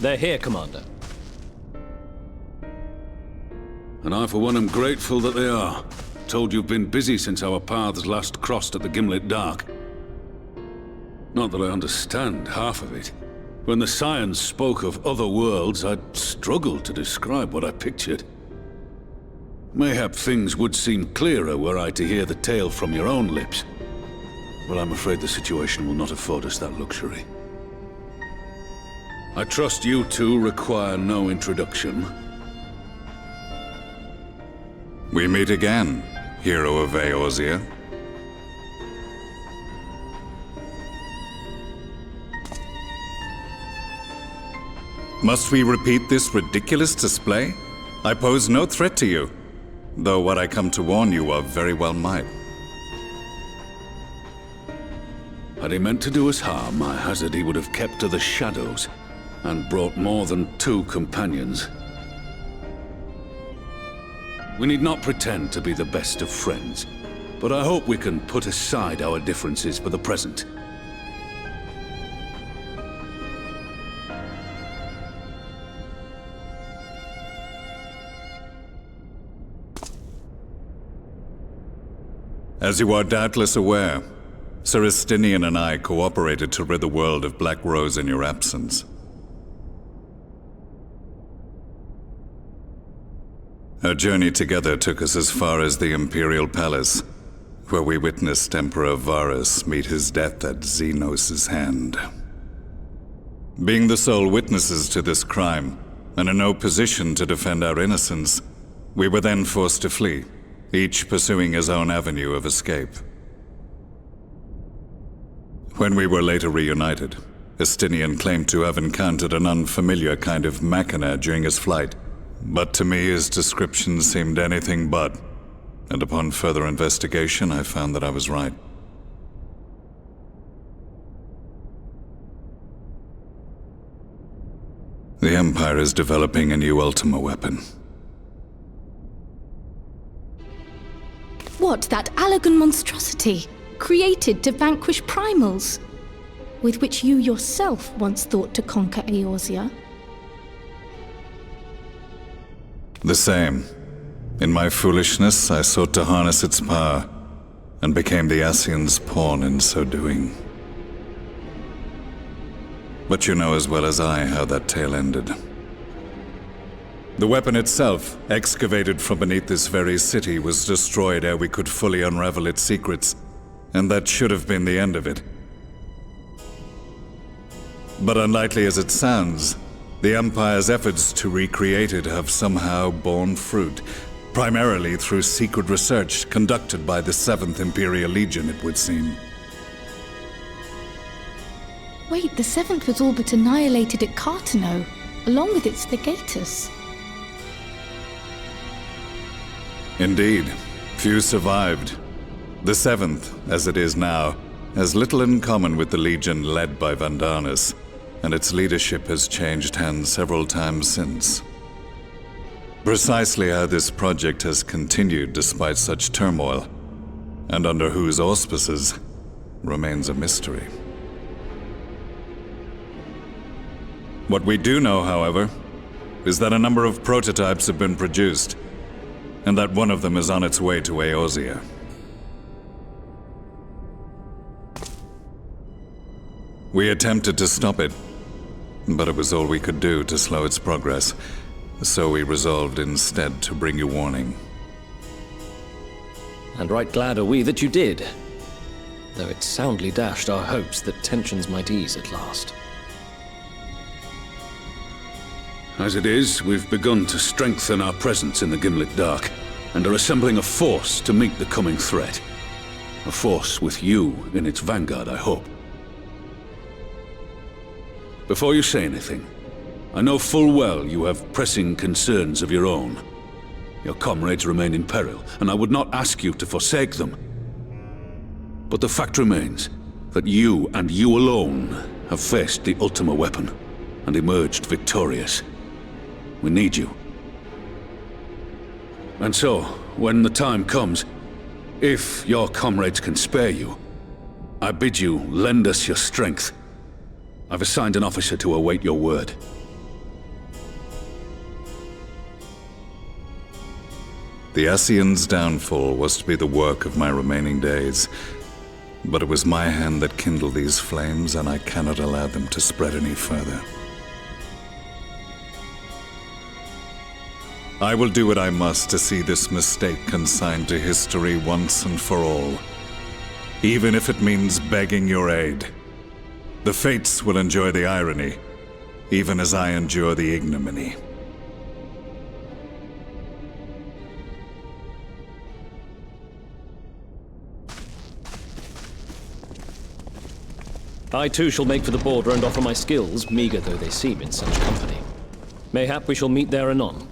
They're here, Commander. And I, for one, am grateful that they are. Told you've been busy since our paths last crossed at the Gimlet Dark. Not that I understand half of it. When the Scions spoke of other worlds, I'd struggled to describe what I pictured. Mayhap things would seem clearer were I to hear the tale from your own lips. But I'm afraid the situation will not afford us that luxury. I trust you two require no introduction. We meet again, hero of Eorzea. Must we repeat this ridiculous display? I pose no threat to you, though what I come to warn you of very well might. Had he meant to do us harm, I hazard he would have kept to the shadows, and brought more than 2 companions. We need not pretend to be the best of friends, but I hope we can put aside our differences for the present. As you are doubtless aware, Sir Estinian and I cooperated to rid the world of Black Rose in your absence. Our journey together took us as far as the Imperial Palace, where we witnessed Emperor Varus meet his death at Xenos' hand. Being the sole witnesses to this crime, and in no position to defend our innocence, we were then forced to flee, each pursuing his own avenue of escape. When we were later reunited, Estinian claimed to have encountered an unfamiliar kind of machina during his flight, but to me his description seemed anything but, and upon further investigation I found that I was right. The Empire is developing a new Ultima weapon. What, that Allagan monstrosity, created to vanquish primals, with which you yourself once thought to conquer Eorzea? The same. In my foolishness, I sought to harness its power, and became the Ascian's pawn in so doing. But you know as well as I how that tale ended. The weapon itself, excavated from beneath this very city, was destroyed ere we could fully unravel its secrets, and that should have been the end of it. But unlikely as it sounds, the Empire's efforts to recreate it have somehow borne fruit, primarily through secret research conducted by the 7th Imperial Legion, it would seem. Wait, the 7th was all but annihilated at Cartano, along with its legatus. Indeed, few survived. The 7th, as it is now, has little in common with the Legion led by Vandanis, and its leadership has changed hands several times since. Precisely how this project has continued despite such turmoil, and under whose auspices, remains a mystery. What we do know, however, is that a number of prototypes have been produced, and that one of them is on its way to Eorzea. We attempted to stop it, but it was all we could do to slow its progress, so we resolved instead to bring you warning. And right glad are we that you did, though it soundly dashed our hopes that tensions might ease at last. As it is, we've begun to strengthen our presence in the Gimlet Dark, and are assembling a force to meet the coming threat. A force with you in its vanguard, I hope. Before you say anything, I know full well you have pressing concerns of your own. Your comrades remain in peril, and I would not ask you to forsake them. But the fact remains that you, and you alone, have faced the Ultima weapon, and emerged victorious. We need you. And so, when the time comes, if your comrades can spare you, I bid you lend us your strength. I've assigned an officer to await your word. The Ascian's downfall was to be the work of my remaining days. But it was my hand that kindled these flames, and I cannot allow them to spread any further. I will do what I must to see this mistake consigned to history once and for all. Even if it means begging your aid. The Fates will enjoy the irony, even as I endure the ignominy. I too shall make for the border and offer my skills, meager though they seem in such company. Mayhap we shall meet there anon.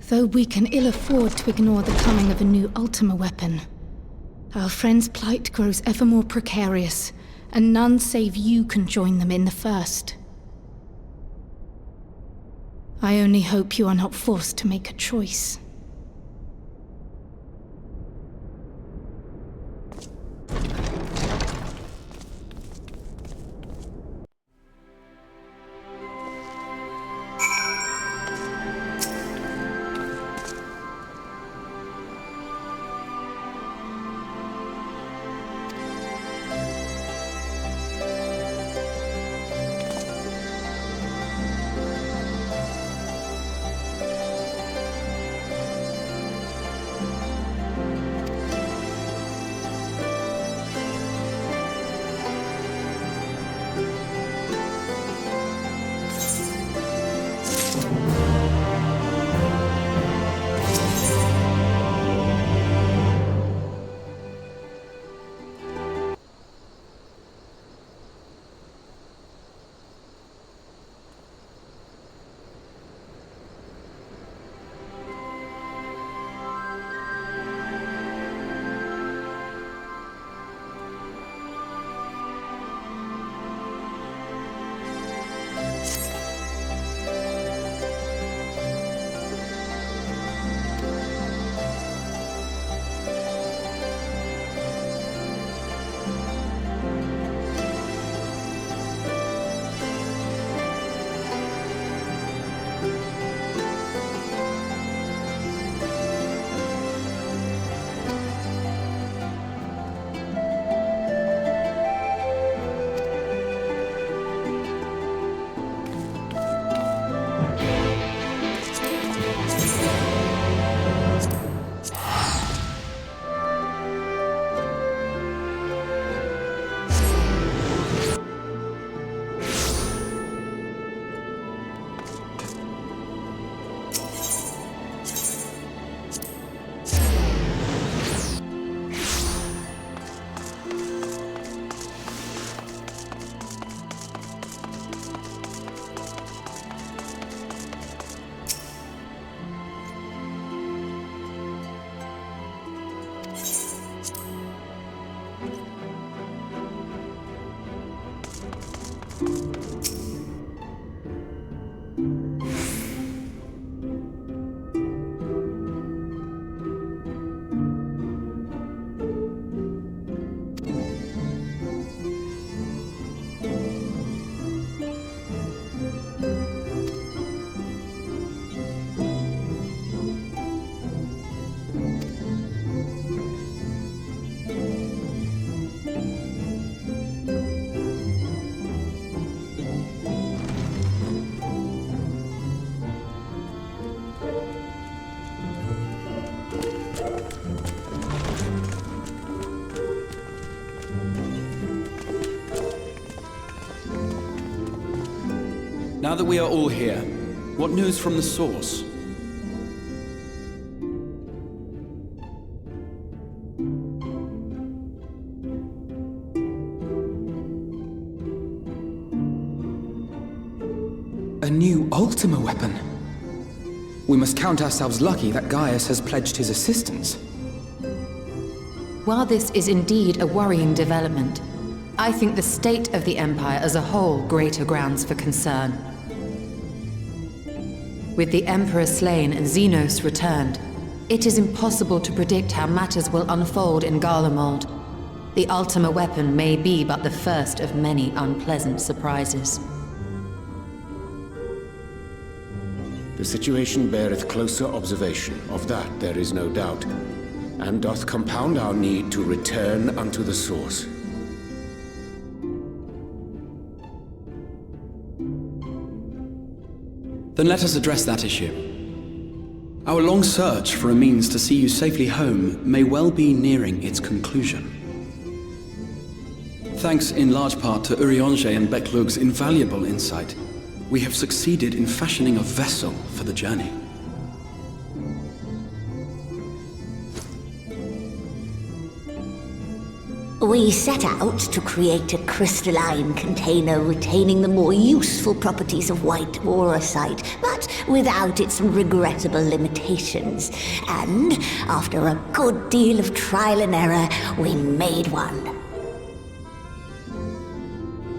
Though we can ill afford to ignore the coming of a new Ultima weapon, our friends' plight grows ever more precarious, and none save you can join them in the first. I only hope you are not forced to make a choice. Now that we are all here, what news from the source? A new Ultima weapon? We must count ourselves lucky that Gaius has pledged his assistance. While this is indeed a worrying development, I think the state of the Empire as a whole greater grounds for concern. With the Emperor slain and Xenos returned, it is impossible to predict how matters will unfold in Garlemald. The Ultima weapon may be but the first of many unpleasant surprises. The situation beareth closer observation, of that there is no doubt, and doth compound our need to return unto the source. Then let us address that issue. Our long search for a means to see you safely home may well be nearing its conclusion. Thanks in large part to Urianger and Becklug's invaluable insight, we have succeeded in fashioning a vessel for the journey. We set out to create a crystalline container retaining the more useful properties of white aurosite, but without its regrettable limitations. And after a good deal of trial and error, we made one.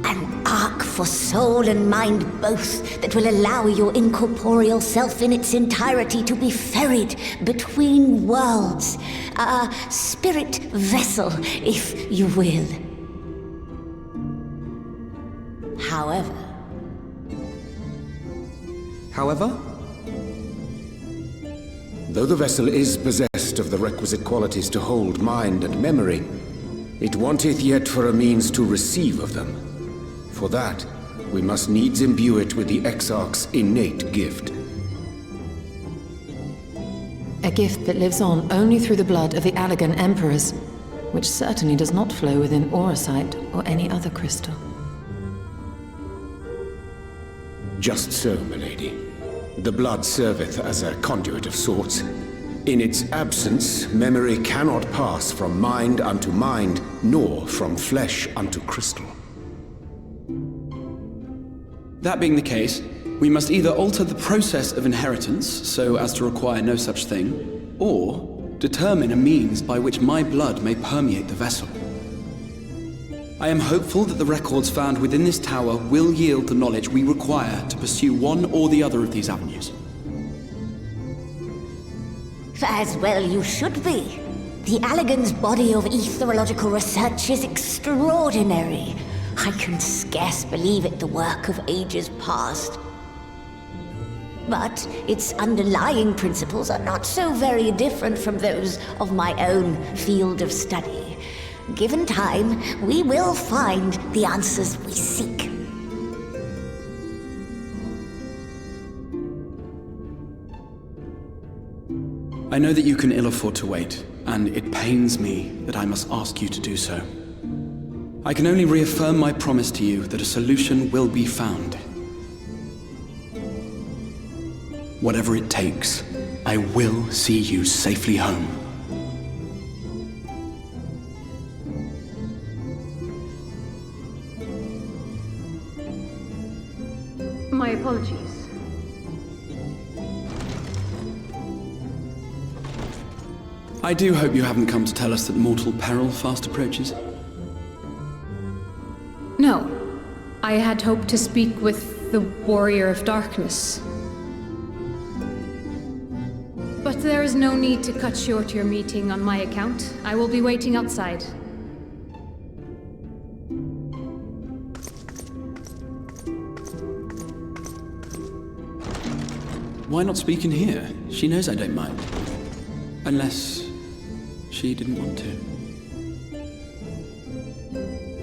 An ark for soul and mind both that will allow your incorporeal self in its entirety to be ferried between worlds. A spirit vessel, if you will. However... Though the vessel is possessed of the requisite qualities to hold mind and memory, it wanteth yet for a means to receive of them. For that, we must needs imbue it with the Exarch's innate gift. A gift that lives on only through the blood of the Allagan Emperors, which certainly does not flow within aurosite or any other crystal. Just so, milady. The blood serveth as a conduit of sorts. In its absence, memory cannot pass from mind unto mind, nor from flesh unto crystal. That being the case, we must either alter the process of inheritance so as to require no such thing, or determine a means by which my blood may permeate the vessel. I am hopeful that the records found within this tower will yield the knowledge we require to pursue one or the other of these avenues. As well you should be. The Allagan's body of etherological research is extraordinary. I can scarce believe it the work of ages past. But its underlying principles are not so very different from those of my own field of study. Given time, we will find the answers we seek. I know that you can ill afford to wait, and it pains me that I must ask you to do so. I can only reaffirm my promise to you that a solution will be found. Whatever it takes, I will see you safely home. My apologies. I do hope you haven't come to tell us that mortal peril fast approaches. No. I had hoped to speak with the Warrior of Darkness. But there is no need to cut short your meeting on my account. I will be waiting outside. Why not speak in here? She knows I don't mind. Unless she didn't want to.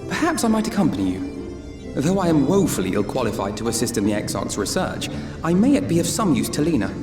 Perhaps I might accompany you. Though I am woefully ill-qualified to assist in the Exarch's research, I may yet be of some use to Lena.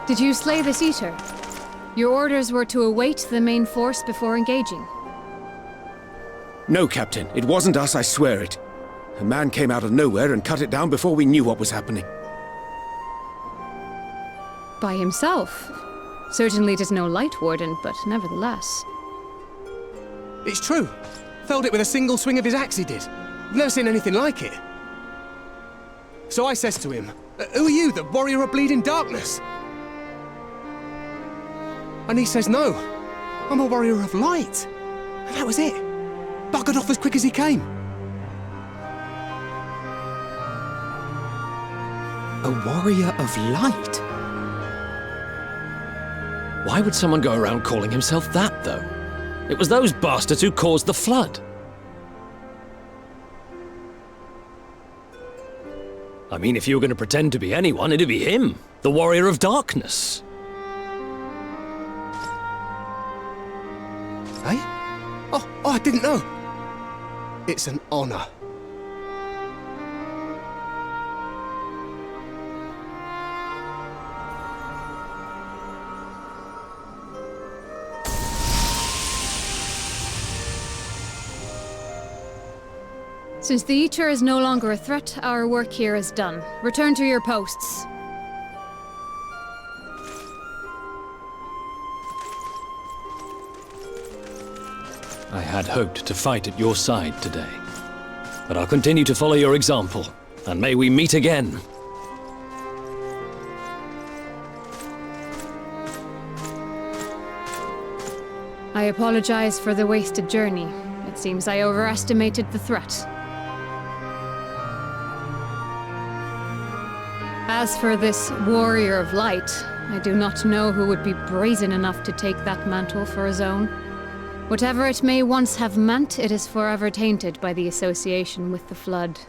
Did you slay this Eater? Your orders were to await the main force before engaging. No, Captain. It wasn't us, I swear it. A man came out of nowhere and cut it down before we knew what was happening. By himself? Certainly it is no light warden, but nevertheless. It's true. Felled it with a single swing of his axe, he did. I've never seen anything like it. So I says to him, "Who are you, the warrior of bleeding darkness?" And he says, "No, I'm a warrior of light." And that was it. Buggered off as quick as he came. A warrior of light? Why would someone go around calling himself that, though? It was those bastards who caused the flood. I mean, if you were going to pretend to be anyone, it'd be him, the warrior of darkness. Eh? Oh, I didn't know. It's an honor. Since the Eater is no longer a threat, our work here is done. Return to your posts. I had hoped to fight at your side today. But I'll continue to follow your example, and may we meet again. I apologize for the wasted journey. It seems I overestimated the threat. As for this warrior of light, I do not know who would be brazen enough to take that mantle for his own. Whatever it may once have meant, it is forever tainted by the association with the Flood.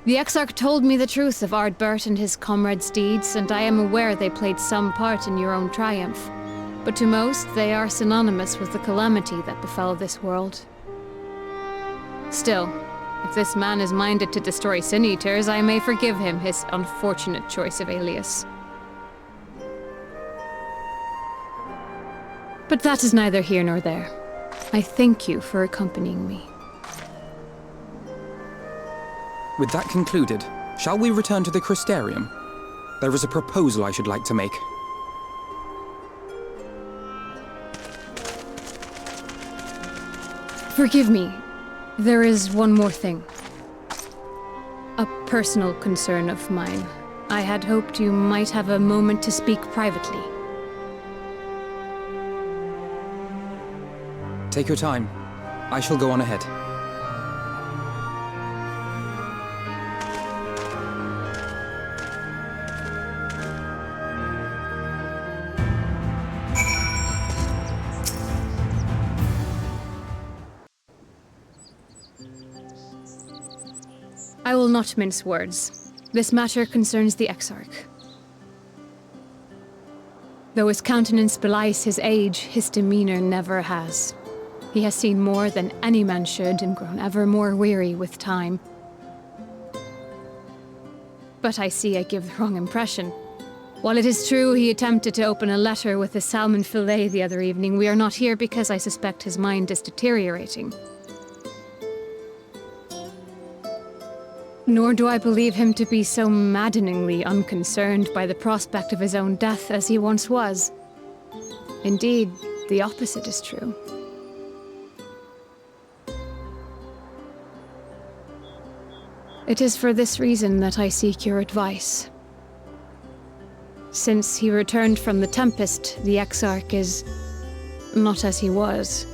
The Exarch told me the truth of Ardbert and his comrades' deeds, and I am aware they played some part in your own triumph. But to most, they are synonymous with the calamity that befell this world. Still, if this man is minded to destroy Sin-Eaters, I may forgive him his unfortunate choice of alias. But that is neither here nor there. I thank you for accompanying me. With that concluded, shall we return to the Crystarium? There is a proposal I should like to make. Forgive me. There is one more thing. A personal concern of mine. I had hoped you might have a moment to speak privately. Take your time. I shall go on ahead. I will not mince words. This matter concerns the Exarch. Though his countenance belies his age, his demeanor never has. He has seen more than any man should and grown ever more weary with time. But I see I give the wrong impression. While it is true he attempted to open a letter with a salmon fillet the other evening, we are not here because I suspect his mind is deteriorating. Nor do I believe him to be so maddeningly unconcerned by the prospect of his own death as he once was. Indeed, the opposite is true. It is for this reason that I seek your advice. Since he returned from the Tempest, the Exarch is not as he was.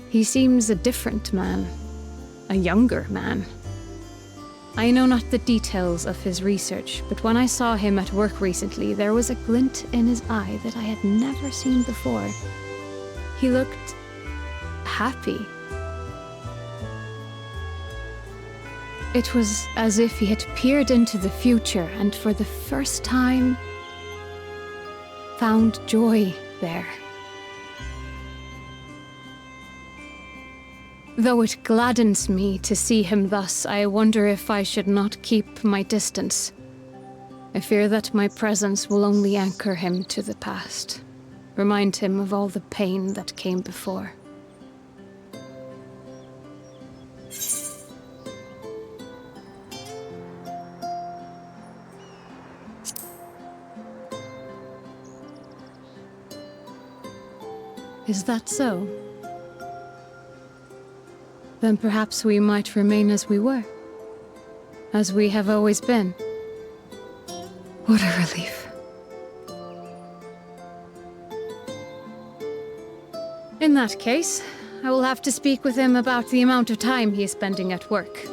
He seems a different man. A younger man. I know not the details of his research, but when I saw him at work recently, there was a glint in his eye that I had never seen before. He looked happy. It was as if he had peered into the future and for the first time found joy there. Though it gladdens me to see him thus, I wonder if I should not keep my distance. I fear that my presence will only anchor him to the past, remind him of all the pain that came before. Is that so? Then perhaps we might remain as we were. As we have always been. What a relief. In that case, I will have to speak with him about the amount of time he is spending at work.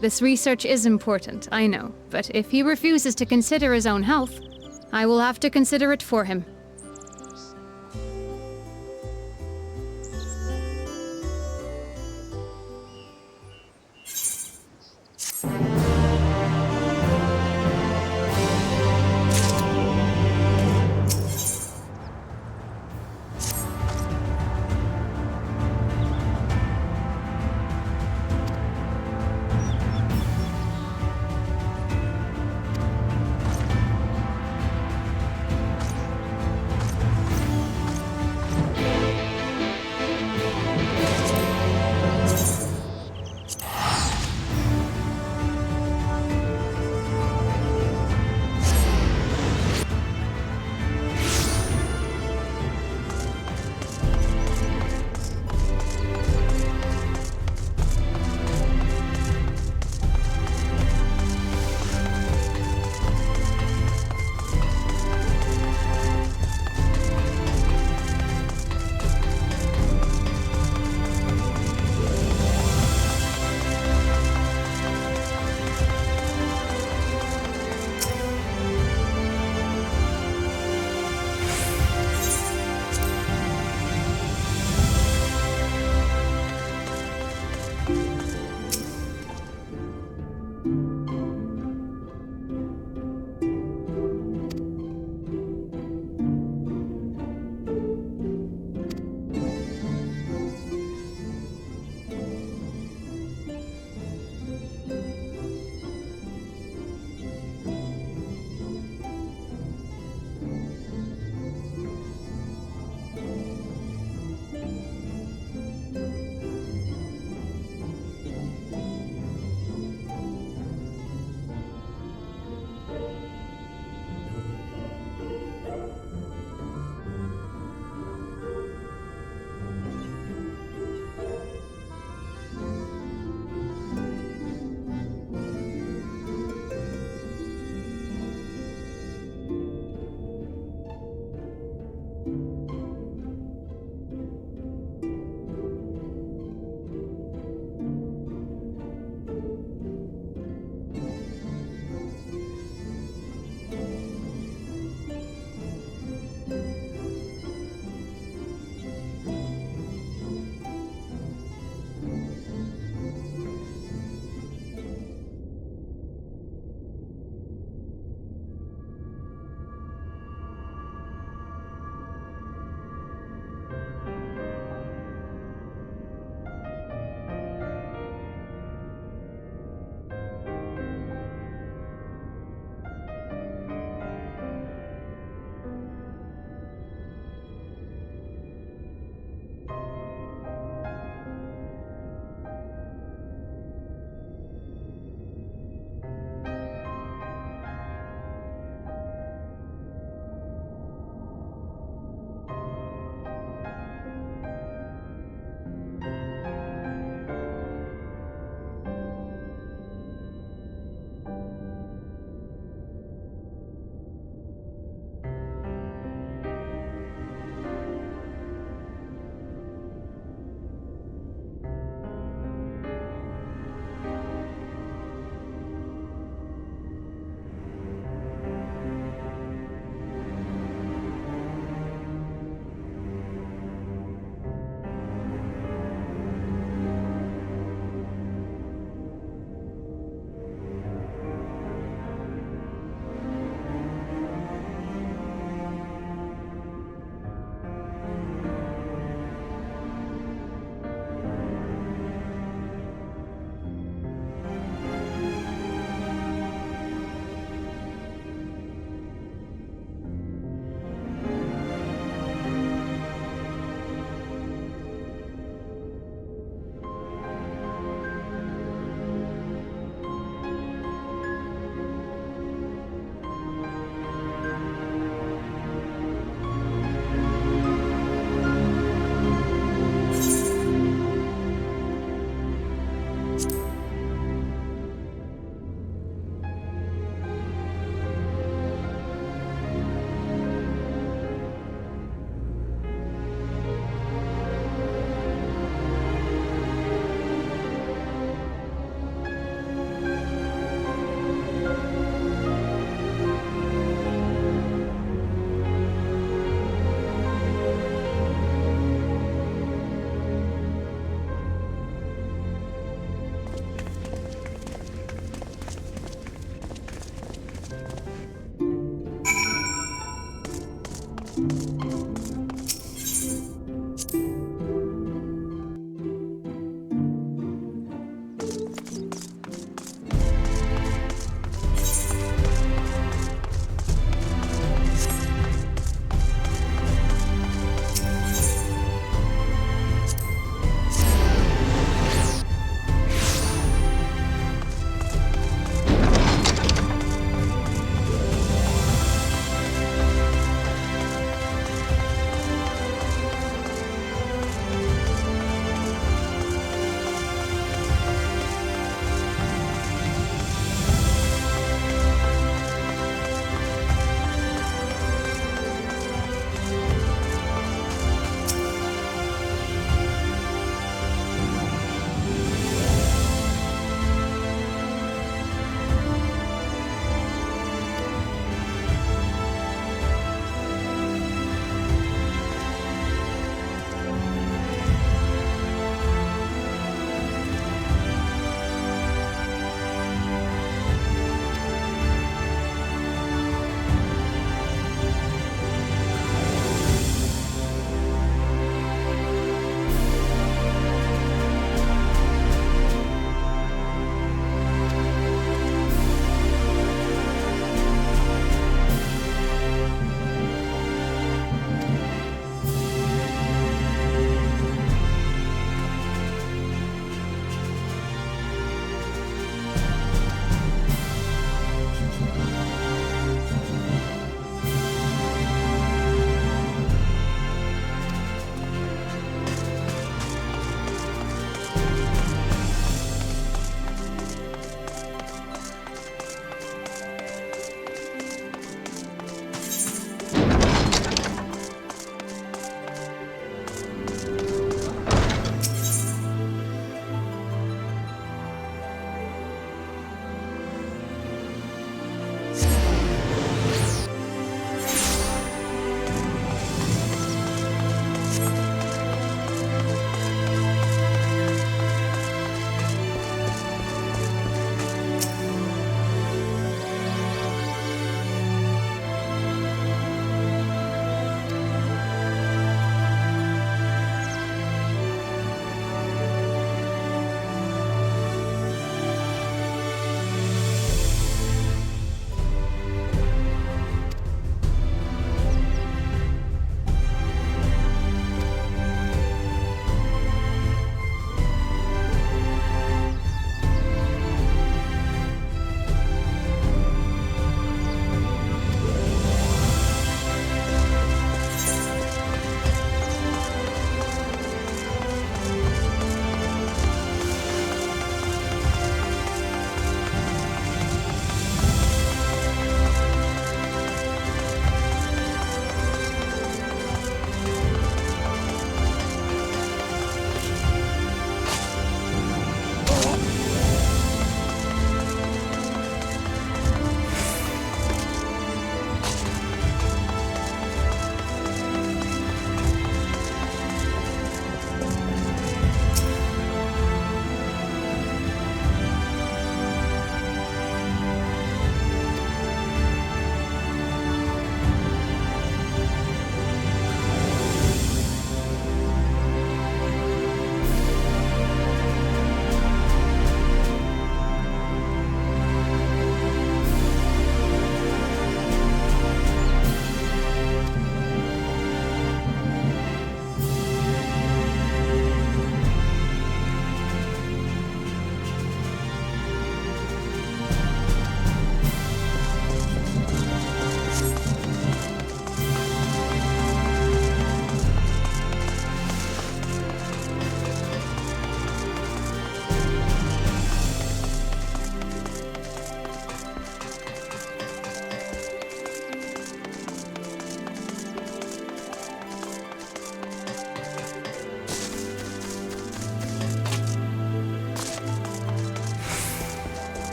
This research is important, I know, but if he refuses to consider his own health, I will have to consider it for him.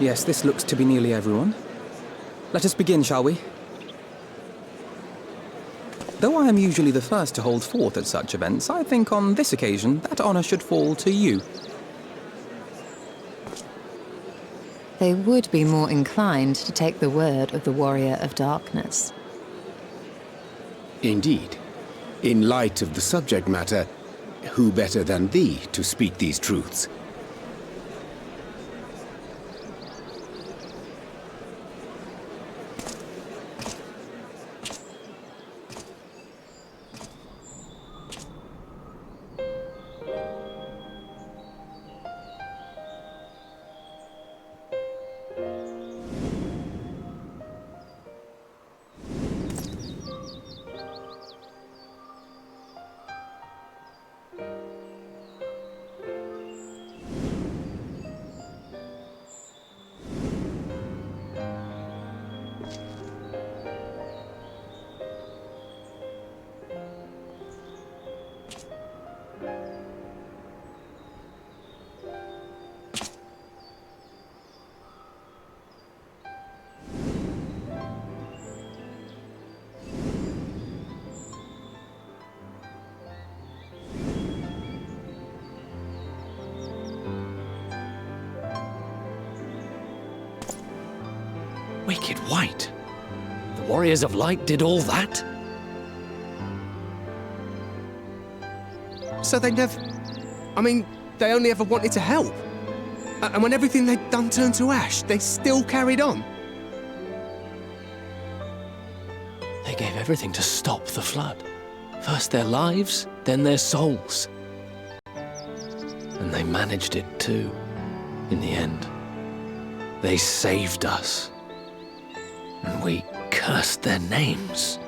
Yes, this looks to be nearly everyone. Let us begin, shall we? Though I am usually the first to hold forth at such events, I think on this occasion that honor should fall to you. They would be more inclined to take the word of the Warrior of Darkness. Indeed. In light of the subject matter, who better than thee to speak these truths? Wicked White? The Warriors of Light did all that? So they never... I mean, they only ever wanted to help. And when everything they'd done turned to ash, they still carried on. They gave everything to stop the flood. First their lives, then their souls. And they managed it too, in the end. They saved us. And we cursed their names.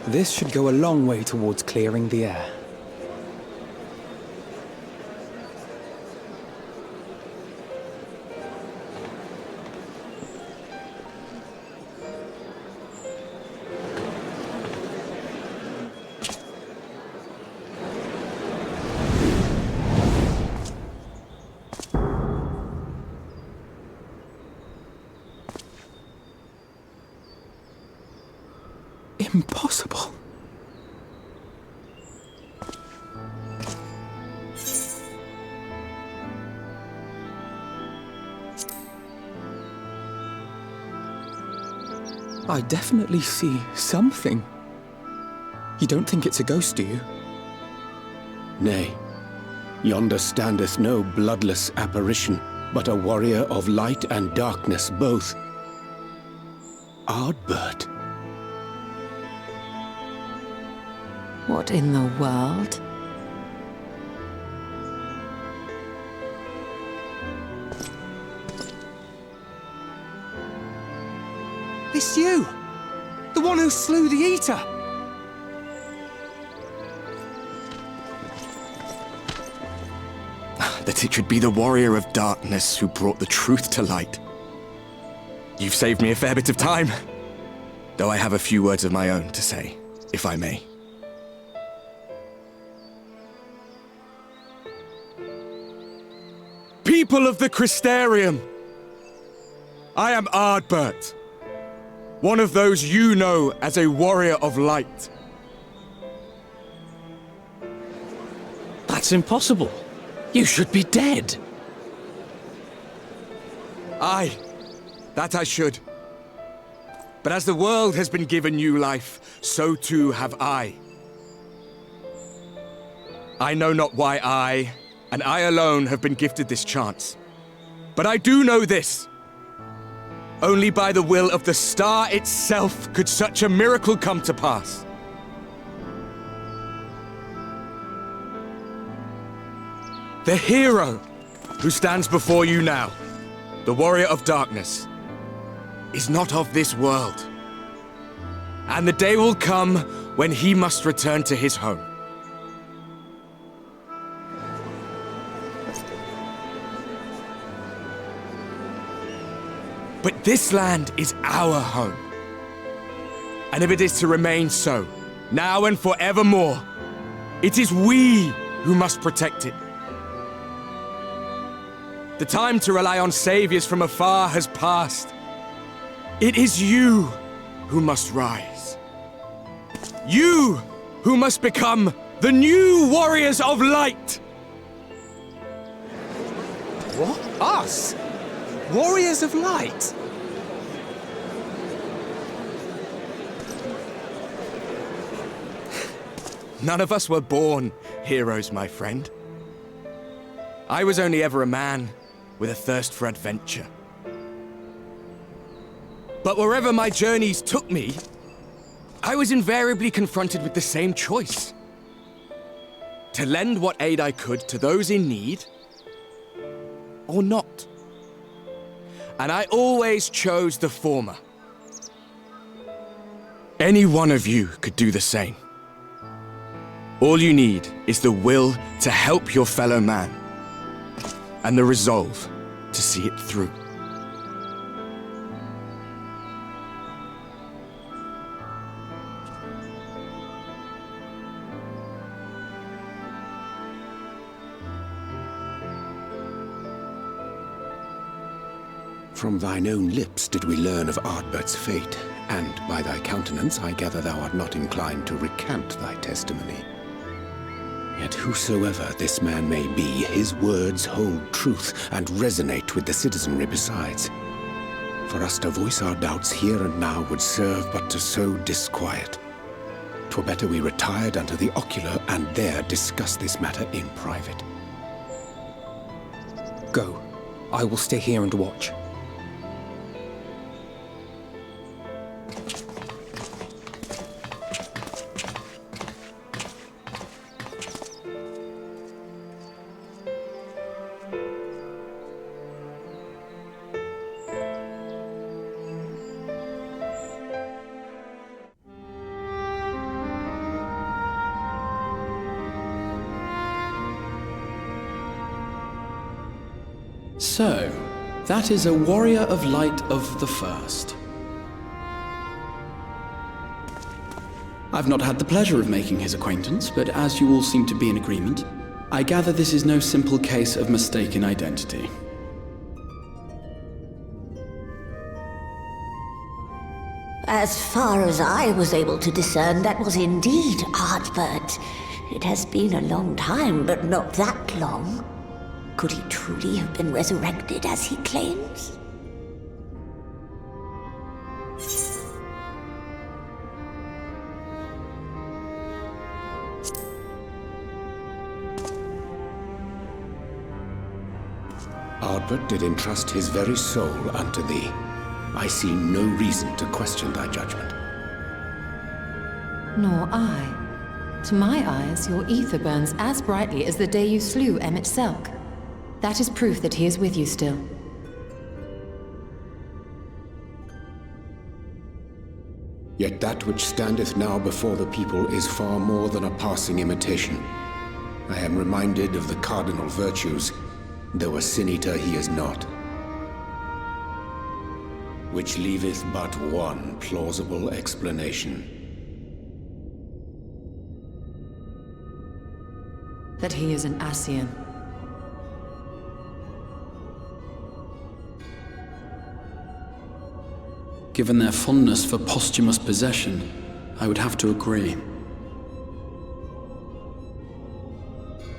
This should go a long way towards clearing the air. Impossible. I definitely see something. You don't think it's a ghost, do you? Nay, yonder standeth no bloodless apparition, but a warrior of light and darkness both. Ardbert. What in the world? It's you! The one who slew the Eater! That it should be the Warrior of Darkness who brought the truth to light. You've saved me a fair bit of time, though I have a few words of my own to say, if I may. People of the Crystarium! I am Ardbert, one of those you know as a Warrior of Light. That's impossible. You should be dead. Aye, that I should. But as the world has been given new life, so too have I. I know not why I, and I alone, have been gifted this chance. But I do know this. Only by the will of the star itself could such a miracle come to pass. The hero who stands before you now, the Warrior of Darkness, is not of this world. And the day will come when he must return to his home. But this land is our home. And if it is to remain so, now and forevermore. It is we who must protect it. The time to rely on saviors from afar has passed. It is you who must rise. You who must become the new warriors of light! What? Us? Warriors of light? None of us were born heroes, my friend. I was only ever a man with a thirst for adventure. But wherever my journeys took me, I was invariably confronted with the same choice. To lend what aid I could to those in need, or not. And I always chose the former. Any one of you could do the same. All you need is the will to help your fellow man, and the resolve to see it through. From thine own lips did we learn of Ardbert's fate, and by thy countenance I gather thou art not inclined to recant thy testimony. Yet whosoever this man may be, his words hold truth and resonate with the citizenry besides. For us to voice our doubts here and now would serve but to sow disquiet. 'Twere better we retired unto the ocular and there discuss this matter in private. Go. I will stay here and watch. So, that is a warrior of light of the first. I've not had the pleasure of making his acquaintance, but as you all seem to be in agreement, I gather this is no simple case of mistaken identity. As far as I was able to discern, that was indeed Ardbert. It has been a long time, but not that long. Could he truly have been resurrected as he claims? Ardbert did entrust his very soul unto thee. I see no reason to question thy judgment. Nor I. To my eyes, your ether burns as brightly as the day you slew Emmett Selk. That is proof that he is with you still. Yet that which standeth now before the people is far more than a passing imitation. I am reminded of the cardinal virtues, though a sin-eater he is not. Which leaveth but one plausible explanation. That he is an Ascian. Given their fondness for posthumous possession, I would have to agree.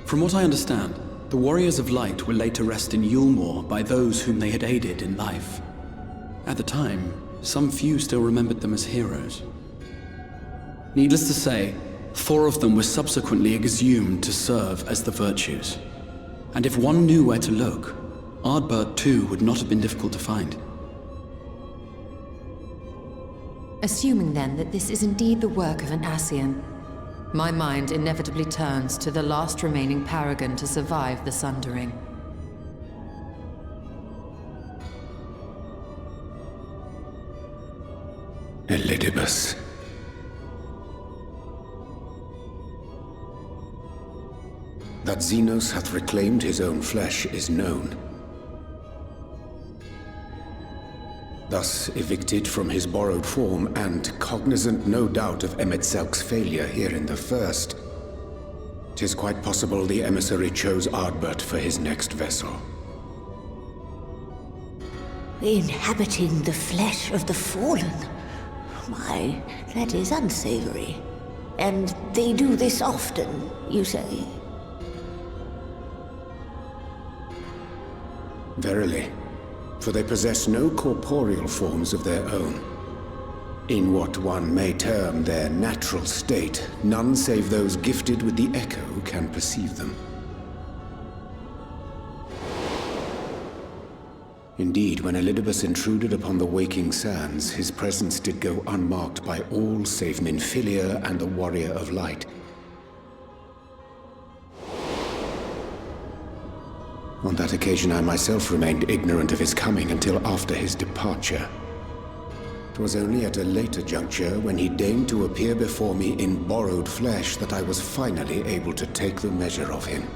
From what I understand, the Warriors of Light were laid to rest in Yulmore by those whom they had aided in life. At the time, some few still remembered them as heroes. Needless to say, 4 of them were subsequently exhumed to serve as the virtues. And if one knew where to look, Ardbert too would not have been difficult to find. Assuming then that this is indeed the work of an Ascian, my mind inevitably turns to the last remaining paragon to survive the Sundering. Elidibus. That Xenos hath reclaimed his own flesh is known. Thus evicted from his borrowed form and cognizant no doubt of Emet-Selk's failure here in the First, 'tis quite possible the emissary chose Ardbert for his next vessel. Inhabiting the flesh of the fallen? My, that is unsavory. And they do this often, you say? Verily, for they possess no corporeal forms of their own. In what one may term their natural state, none save those gifted with the echo can perceive them. Indeed, when Elidibus intruded upon the waking sands, his presence did go unmarked by all save Minfilia and the Warrior of Light. On that occasion, I myself remained ignorant of his coming until after his departure. It was only at a later juncture, when he deigned to appear before me in borrowed flesh, that I was finally able to take the measure of him.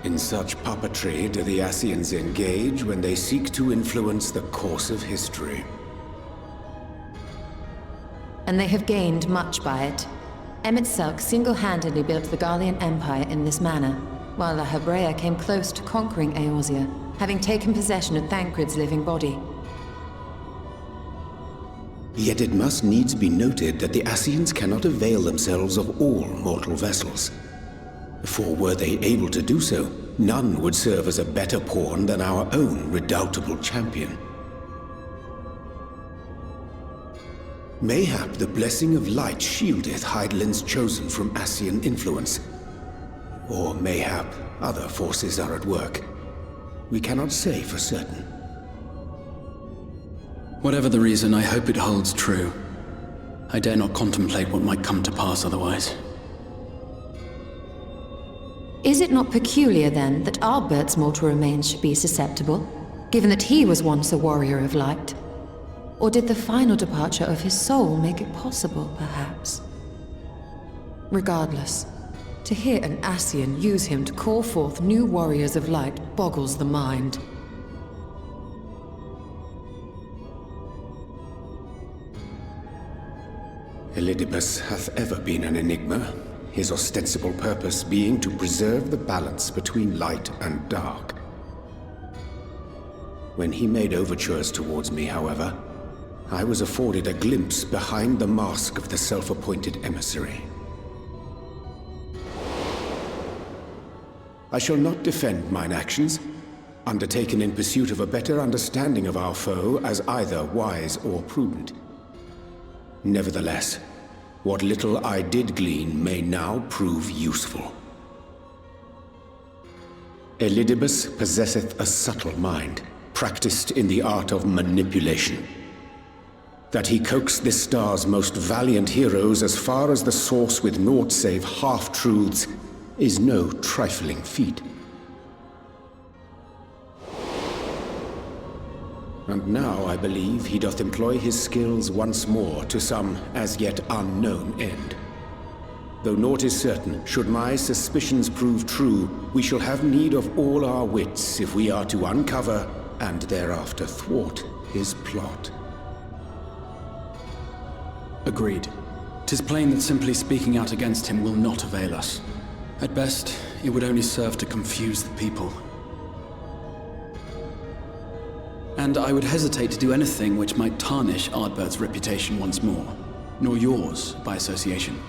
In such puppetry do the Ascians engage when they seek to influence the course of history. And they have gained much by it. Emet-Selk single-handedly built the Garlean Empire in this manner, while La Hebrea came close to conquering Eorzea, having taken possession of Thancred's living body. Yet it must needs be noted that the Ascians cannot avail themselves of all mortal vessels. For were they able to do so, none would serve as a better pawn than our own redoubtable champion. Mayhap the blessing of light shieldeth Hydaelyn's chosen from Ascian influence. Or mayhap other forces are at work. We cannot say for certain. Whatever the reason, I hope it holds true. I dare not contemplate what might come to pass otherwise. Is it not peculiar, then, that Ardbert's mortal remains should be susceptible, given that he was once a warrior of light? Or did the final departure of his soul make it possible, perhaps? Regardless, to hear an Ascian use him to call forth new warriors of light boggles the mind. Elidibus hath ever been an enigma, his ostensible purpose being to preserve the balance between light and dark. When he made overtures towards me, however, I was afforded a glimpse behind the mask of the self-appointed emissary. I shall not defend mine actions, undertaken in pursuit of a better understanding of our foe as either wise or prudent. Nevertheless, what little I did glean may now prove useful. Elidibus possesseth a subtle mind, practiced in the art of manipulation. That he coaxed this star's most valiant heroes as far as the source with naught save half-truths is no trifling feat. And now I believe he doth employ his skills once more to some as yet unknown end. Though naught is certain, should my suspicions prove true, we shall have need of all our wits if we are to uncover and thereafter thwart his plot. Agreed. 'Tis plain that simply speaking out against him will not avail us. At best, it would only serve to confuse the people. And I would hesitate to do anything which might tarnish Ardbert's reputation once more, nor yours by association.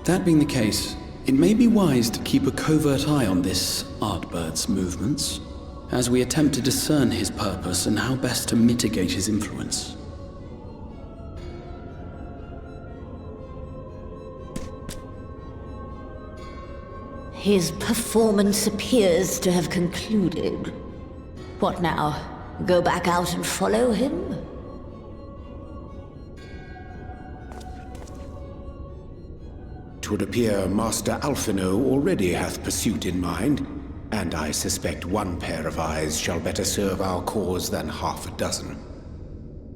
That being the case, it may be wise to keep a covert eye on this Ardbert's movements, as we attempt to discern his purpose and how best to mitigate his influence. His performance appears to have concluded. What now? Go back out and follow him? Twould appear Master Alphino already hath pursuit in mind, and I suspect one pair of eyes shall better serve our cause than half a dozen.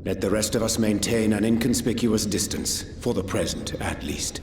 Let the rest of us maintain an inconspicuous distance, for the present at least.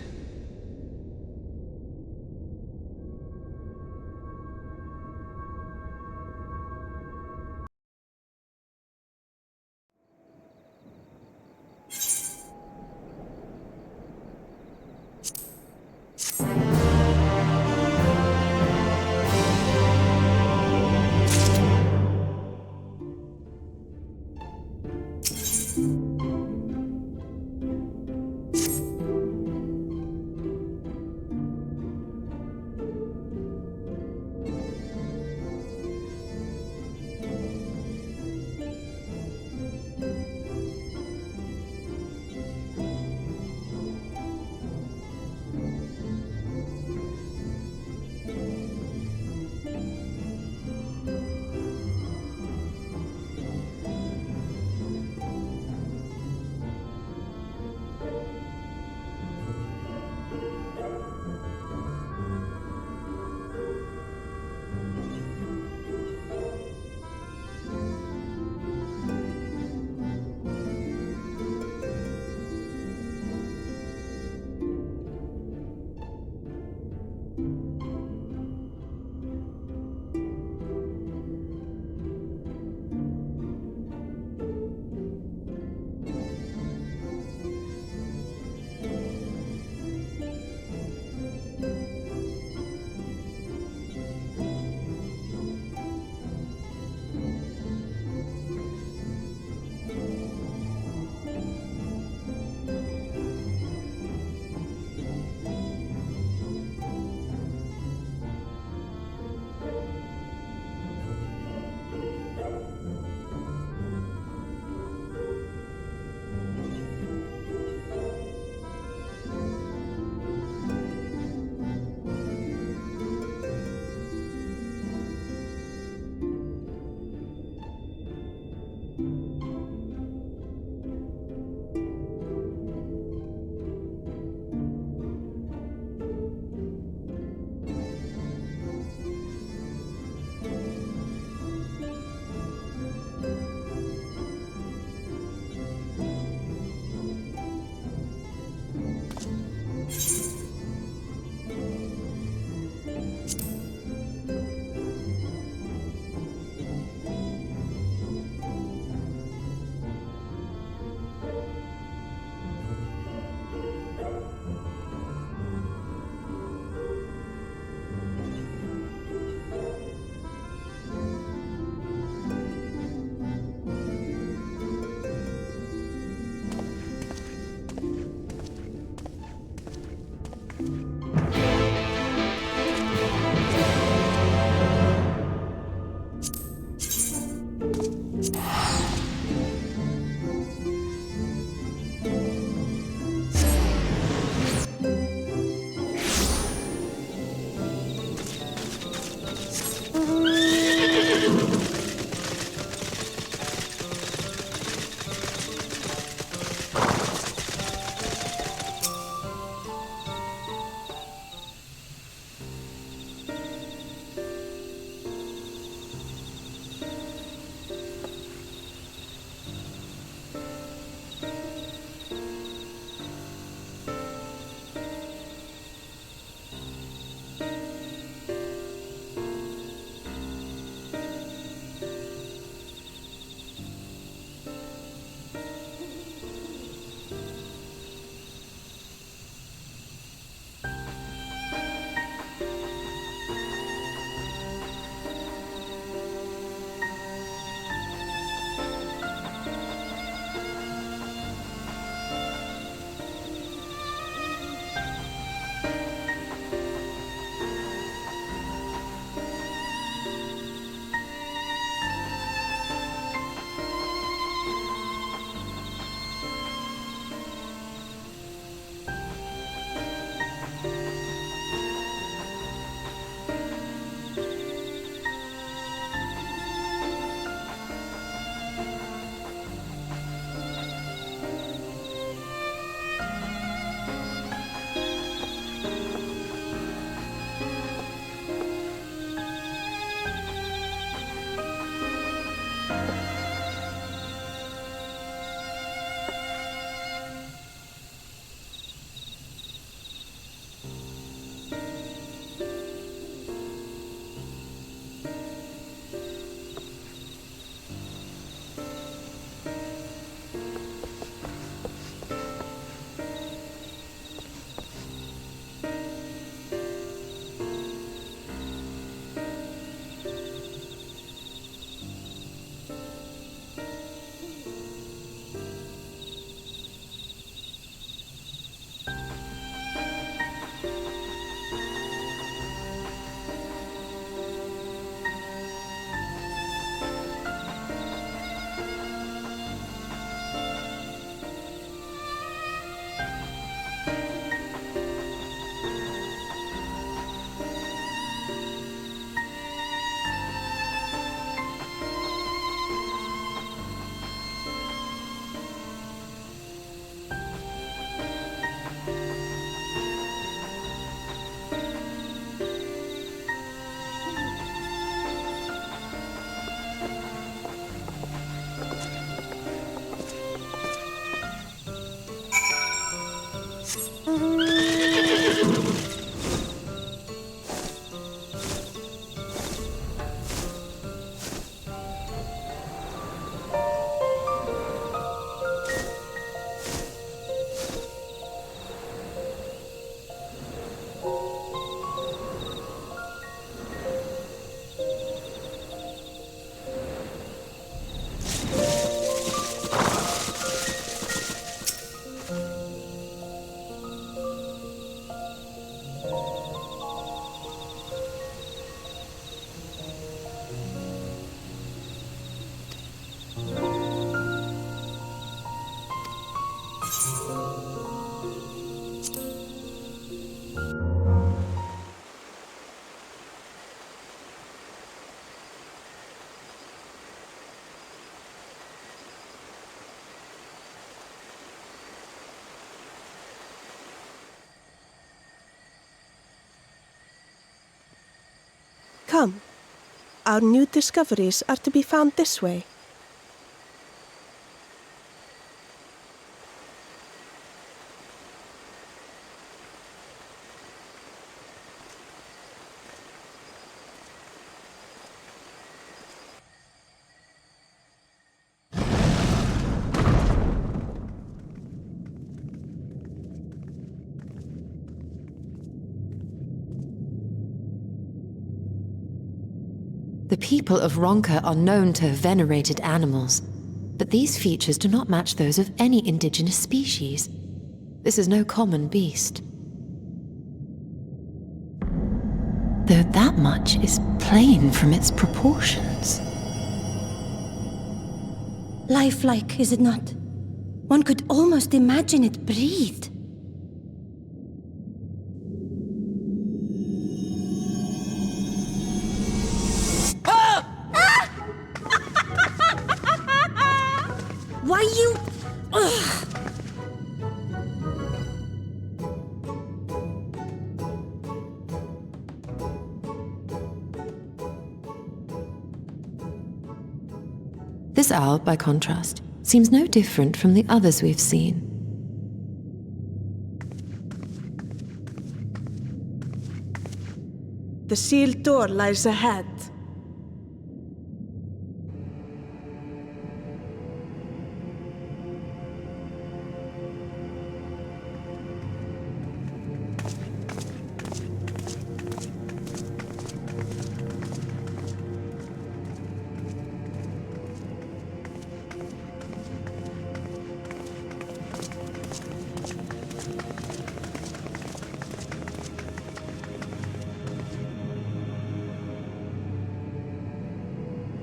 Come. Our new discoveries are to be found this way. The people of Ronka are known to have venerated animals, but these features do not match those of any indigenous species. This is no common beast. Though that much is plain from its proportions. Lifelike, is it not? One could almost imagine it breathed. Why you... Ugh. This owl, by contrast, seems no different from the others we've seen. The sealed door lies ahead.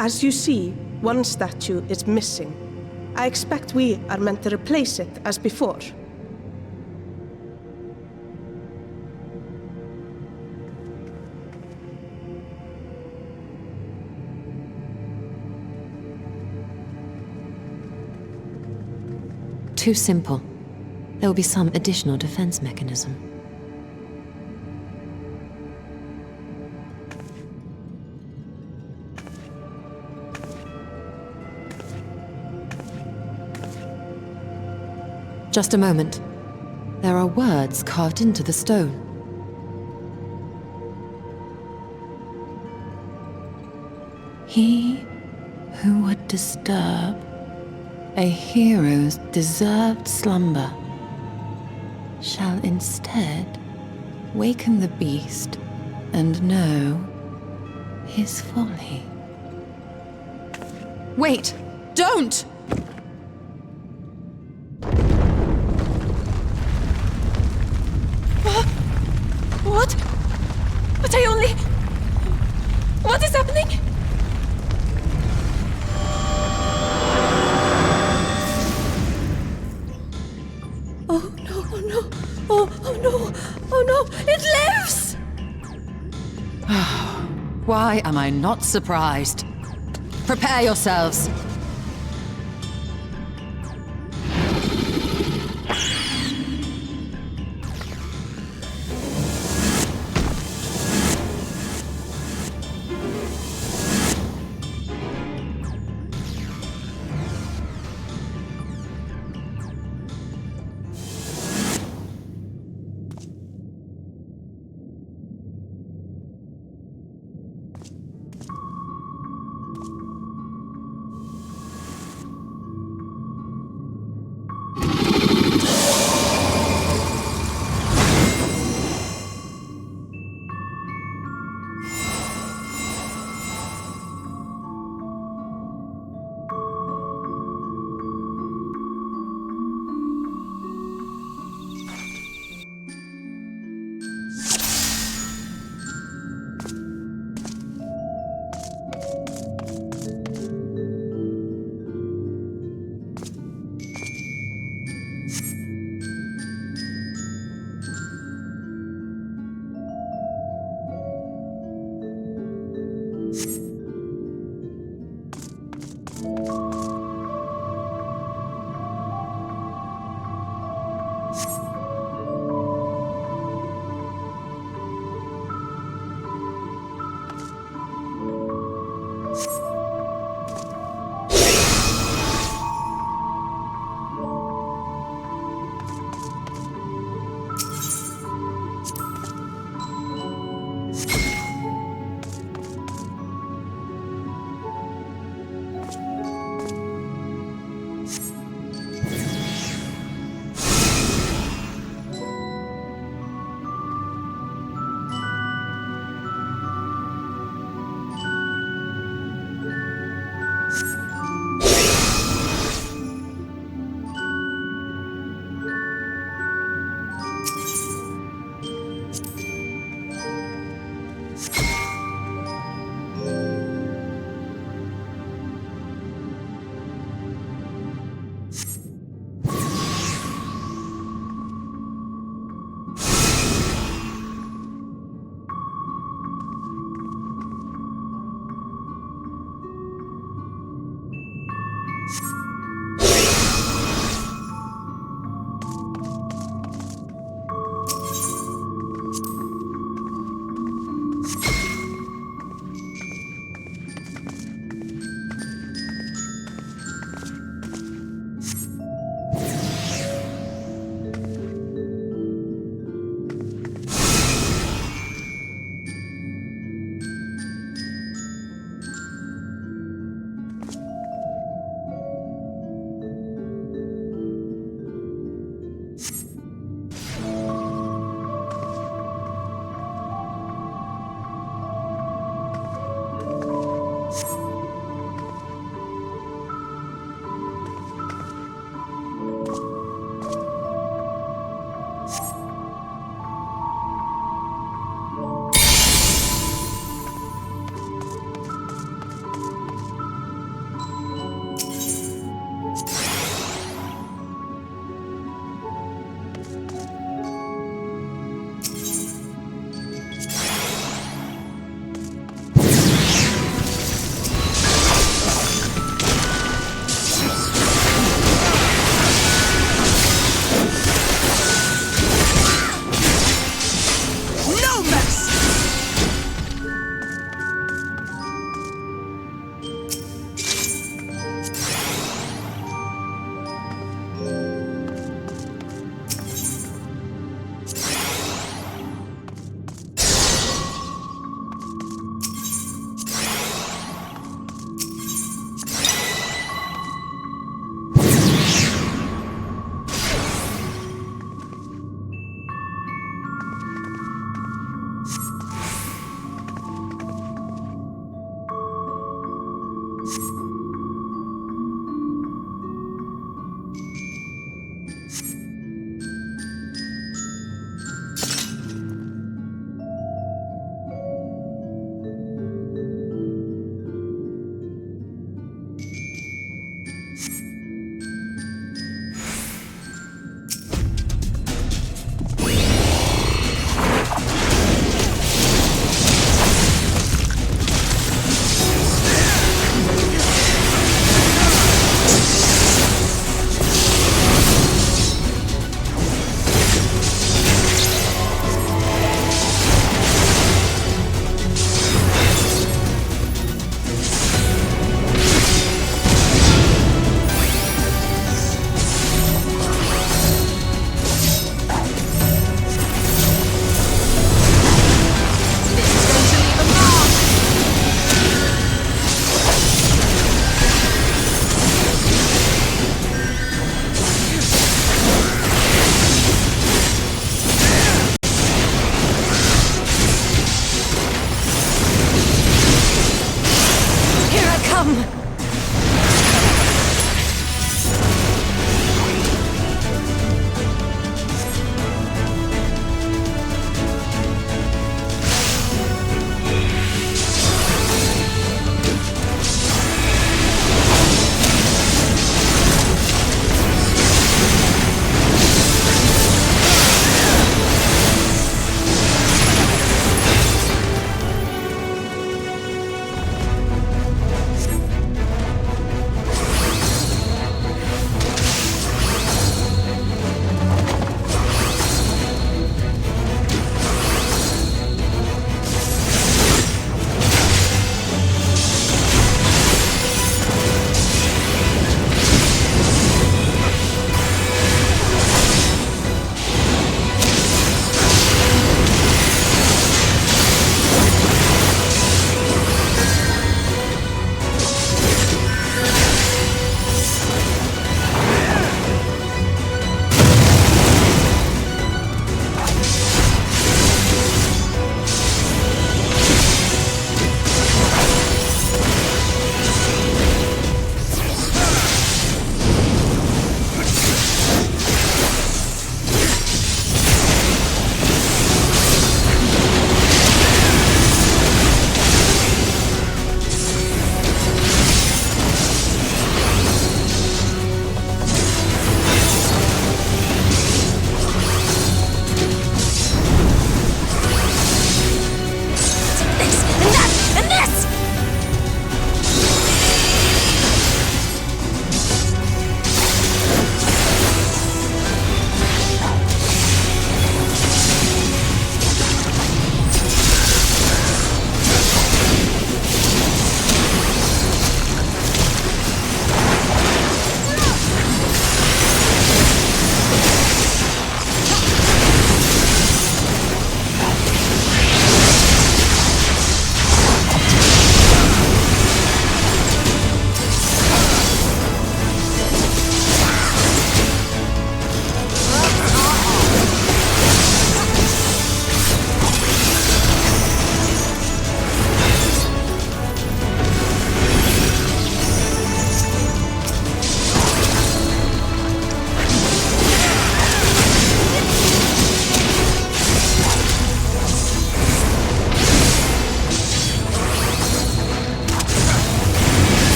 As you see, one statue is missing. I expect we are meant to replace it as before. Too simple. There will be some additional defense mechanism. Just a moment. There are words carved into the stone. He who would disturb a hero's deserved slumber shall instead waken the beast and know his folly. Wait! Don't! What? But I only... What is happening? Oh no, oh no, oh no, oh no, it lives! Why am I not surprised? Prepare yourselves.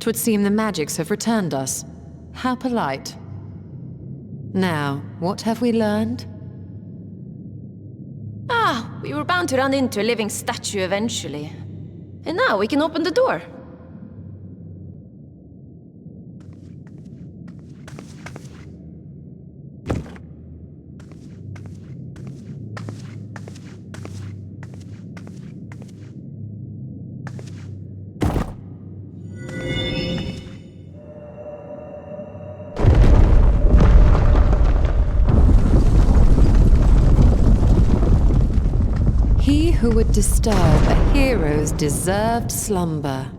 'Twould seem the magics have returned us. How polite. Now, what have we learned? Ah, we were bound to run into a living statue eventually. And now we can open the door. He who would disturb a hero's deserved slumber.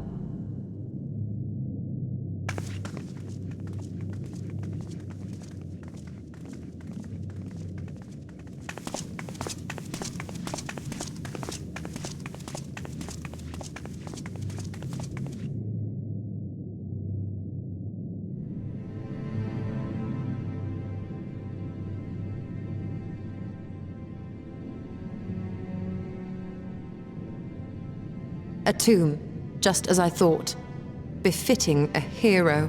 A tomb, just as I thought. Befitting a hero.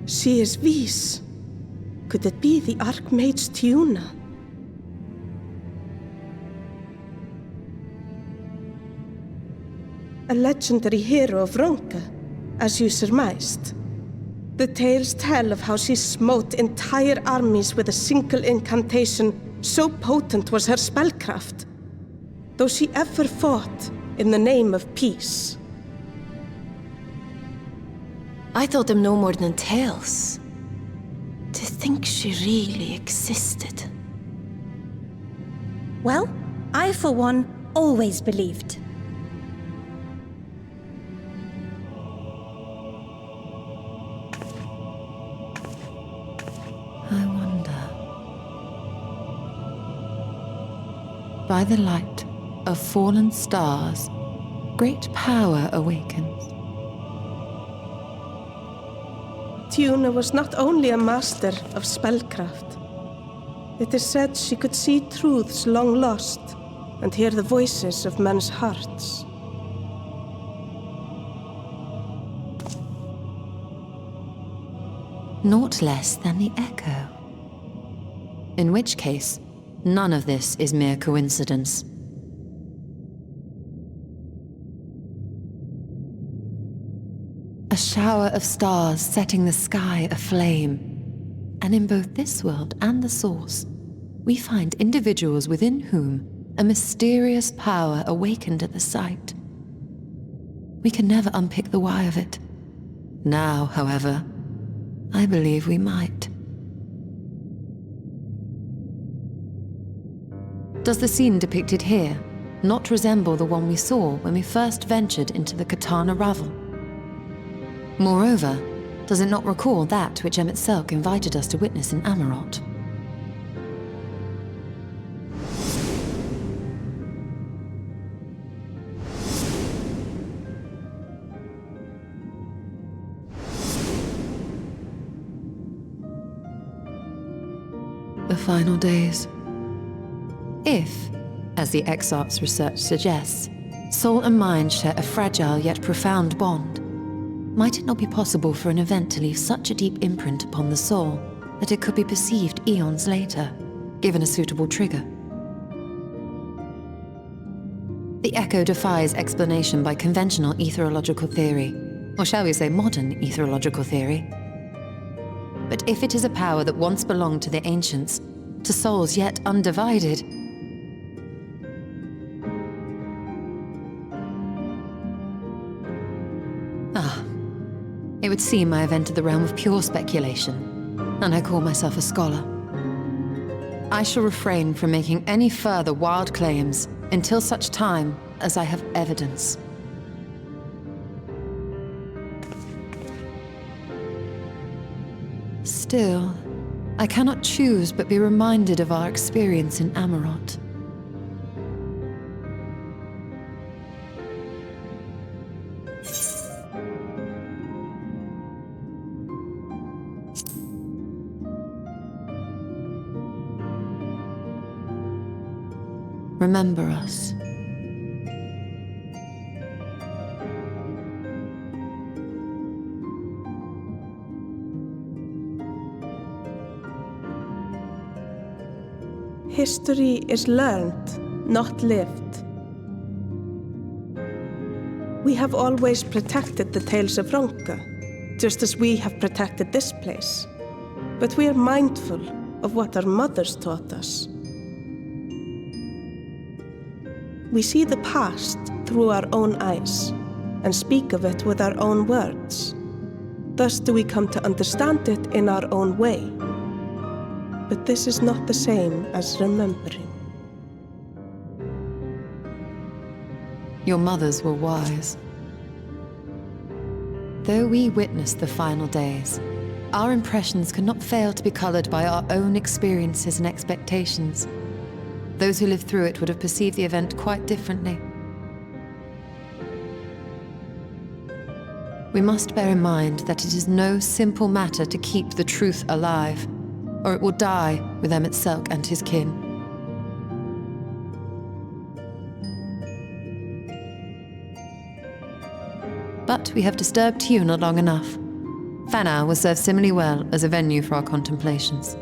She is Vis. Could it be the Archmage Tiuna? A legendary hero of Ronka, as you surmised. The tales tell of how she smote entire armies with a single incantation. So potent was her spellcraft, though she ever fought in the name of peace. I thought them no more than tales. To think she really existed. Well, I for one always believed. I wonder. By the light of fallen stars, great power awakens. Tiuna was not only a master of spellcraft. It is said she could see truths long lost and hear the voices of men's hearts. Naught less than the echo. In which case, none of this is mere coincidence. A shower of stars setting the sky aflame. And in both this world and the Source, we find individuals within whom a mysterious power awakened at the sight. We can never unpick the why of it. Now, however, I believe we might. Does the scene depicted here not resemble the one we saw when we first ventured into the Katana Ravel? Moreover, does it not recall that which Emmett Selk invited us to witness in Amarot? The final days. If, as the XIV's research suggests, soul and mind share a fragile yet profound bond, might it not be possible for an event to leave such a deep imprint upon the soul that it could be perceived eons later, given a suitable trigger? The echo defies explanation by conventional etherological theory, or shall we say modern etherological theory. But if it is a power that once belonged to the ancients, to souls yet undivided, it would seem I have entered the realm of pure speculation, and I call myself a scholar. I shall refrain from making any further wild claims until such time as I have evidence. Still, I cannot choose but be reminded of our experience in Amarot. Remember us. History is learned, not lived. We have always protected the Tales of Ronka, just as we have protected this place. But we are mindful of what our mothers taught us. We see the past through our own eyes and speak of it with our own words. Thus do we come to understand it in our own way. But this is not the same as remembering. Your mothers were wise. Though we witnessed the final days, our impressions could not fail to be colored by our own experiences and expectations. Those who lived through it would have perceived the event quite differently. We must bear in mind that it is no simple matter to keep the truth alive, or it will die with Emmett Selk and his kin. But we have disturbed Tuna long enough. Fanau will serve similarly well as a venue for our contemplations.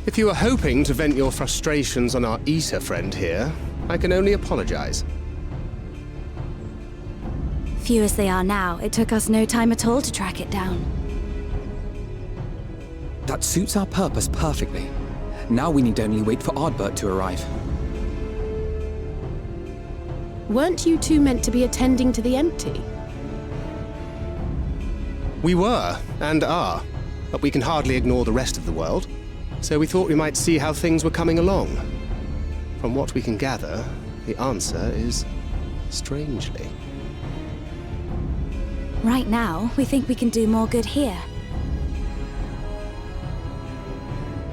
If you were hoping to vent your frustrations on our Aesir friend here, I can only apologize. Few as they are now, it took us no time at all to track it down. That suits our purpose perfectly. Now we need only wait for Ardbert to arrive. Weren't you two meant to be attending to the empty? We were, and are, but we can hardly ignore the rest of the world. So we thought we might see how things were coming along. From what we can gather, the answer is strangely. Right now, we think we can do more good here.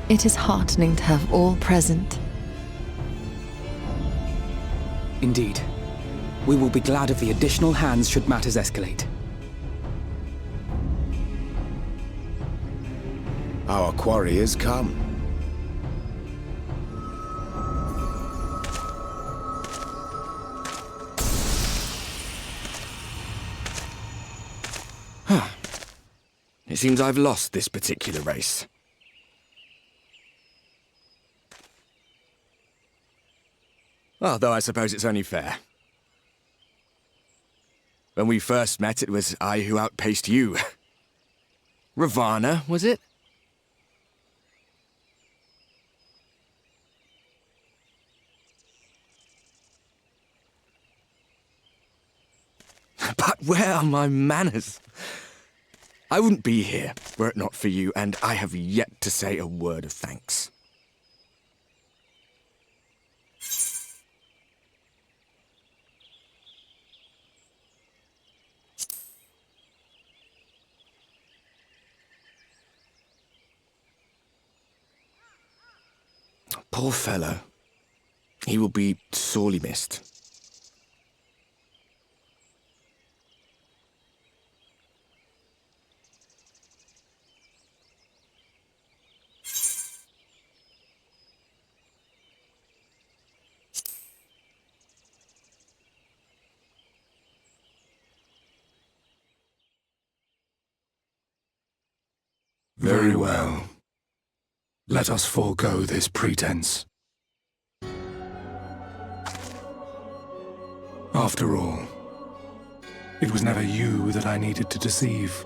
It is heartening to have all present. Indeed. We will be glad of the additional hands should matters escalate. Our quarry has come. It seems I've lost this particular race. Although I suppose it's only fair. When we first met, it was I who outpaced you. Ravana, was it? But where are my manners? I wouldn't be here were it not for you, and I have yet to say a word of thanks. Poor fellow. He will be sorely missed. Very well. Let us forego this pretense. After all, it was never you that I needed to deceive.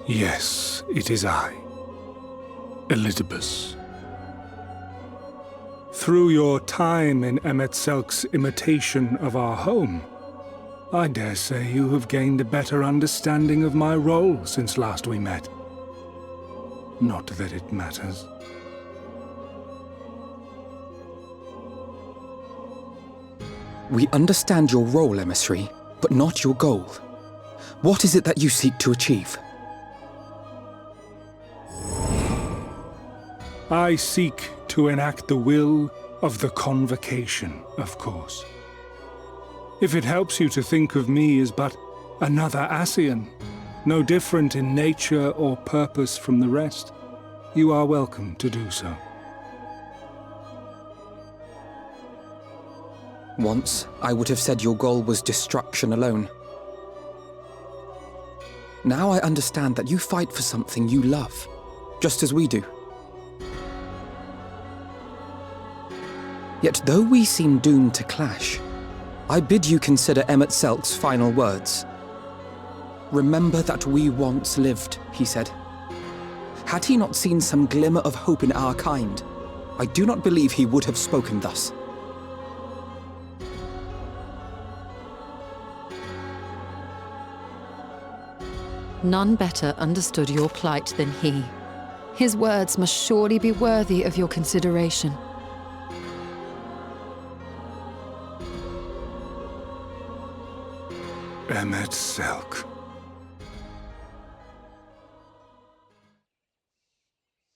Yes, it is I, Elizabeth. Through your time in Emet-Selk's imitation of our home, I dare say you have gained a better understanding of my role since last we met. Not that it matters. We understand your role, emissary, but not your goal. What is it that you seek to achieve? I seek to enact the will of the Convocation, of course. If it helps you to think of me as but another Ascian, no different in nature or purpose from the rest, you are welcome to do so. Once, I would have said your goal was destruction alone. Now I understand that you fight for something you love, just as we do. Yet though we seem doomed to clash, I bid you consider Emet-Selk's final words. Remember that we once lived, he said. Had he not seen some glimmer of hope in our kind, I do not believe he would have spoken thus. None better understood your plight than he. His words must surely be worthy of your consideration. Emet-Selk.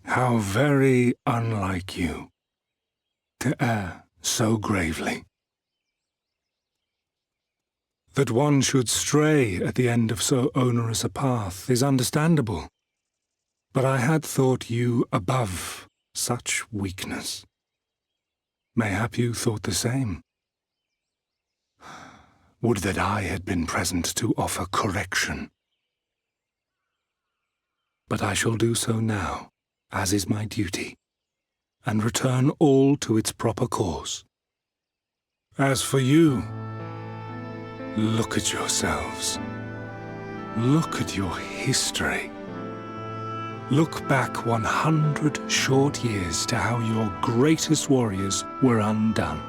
How very unlike you to err so gravely. That one should stray at the end of so onerous a path is understandable, but I had thought you above such weakness. Mayhap you thought the same. Would that I had been present to offer correction. But I shall do so now, as is my duty, and return all to its proper course. As for you, look at yourselves. Look at your history. Look back 100 short years to how your greatest warriors were undone.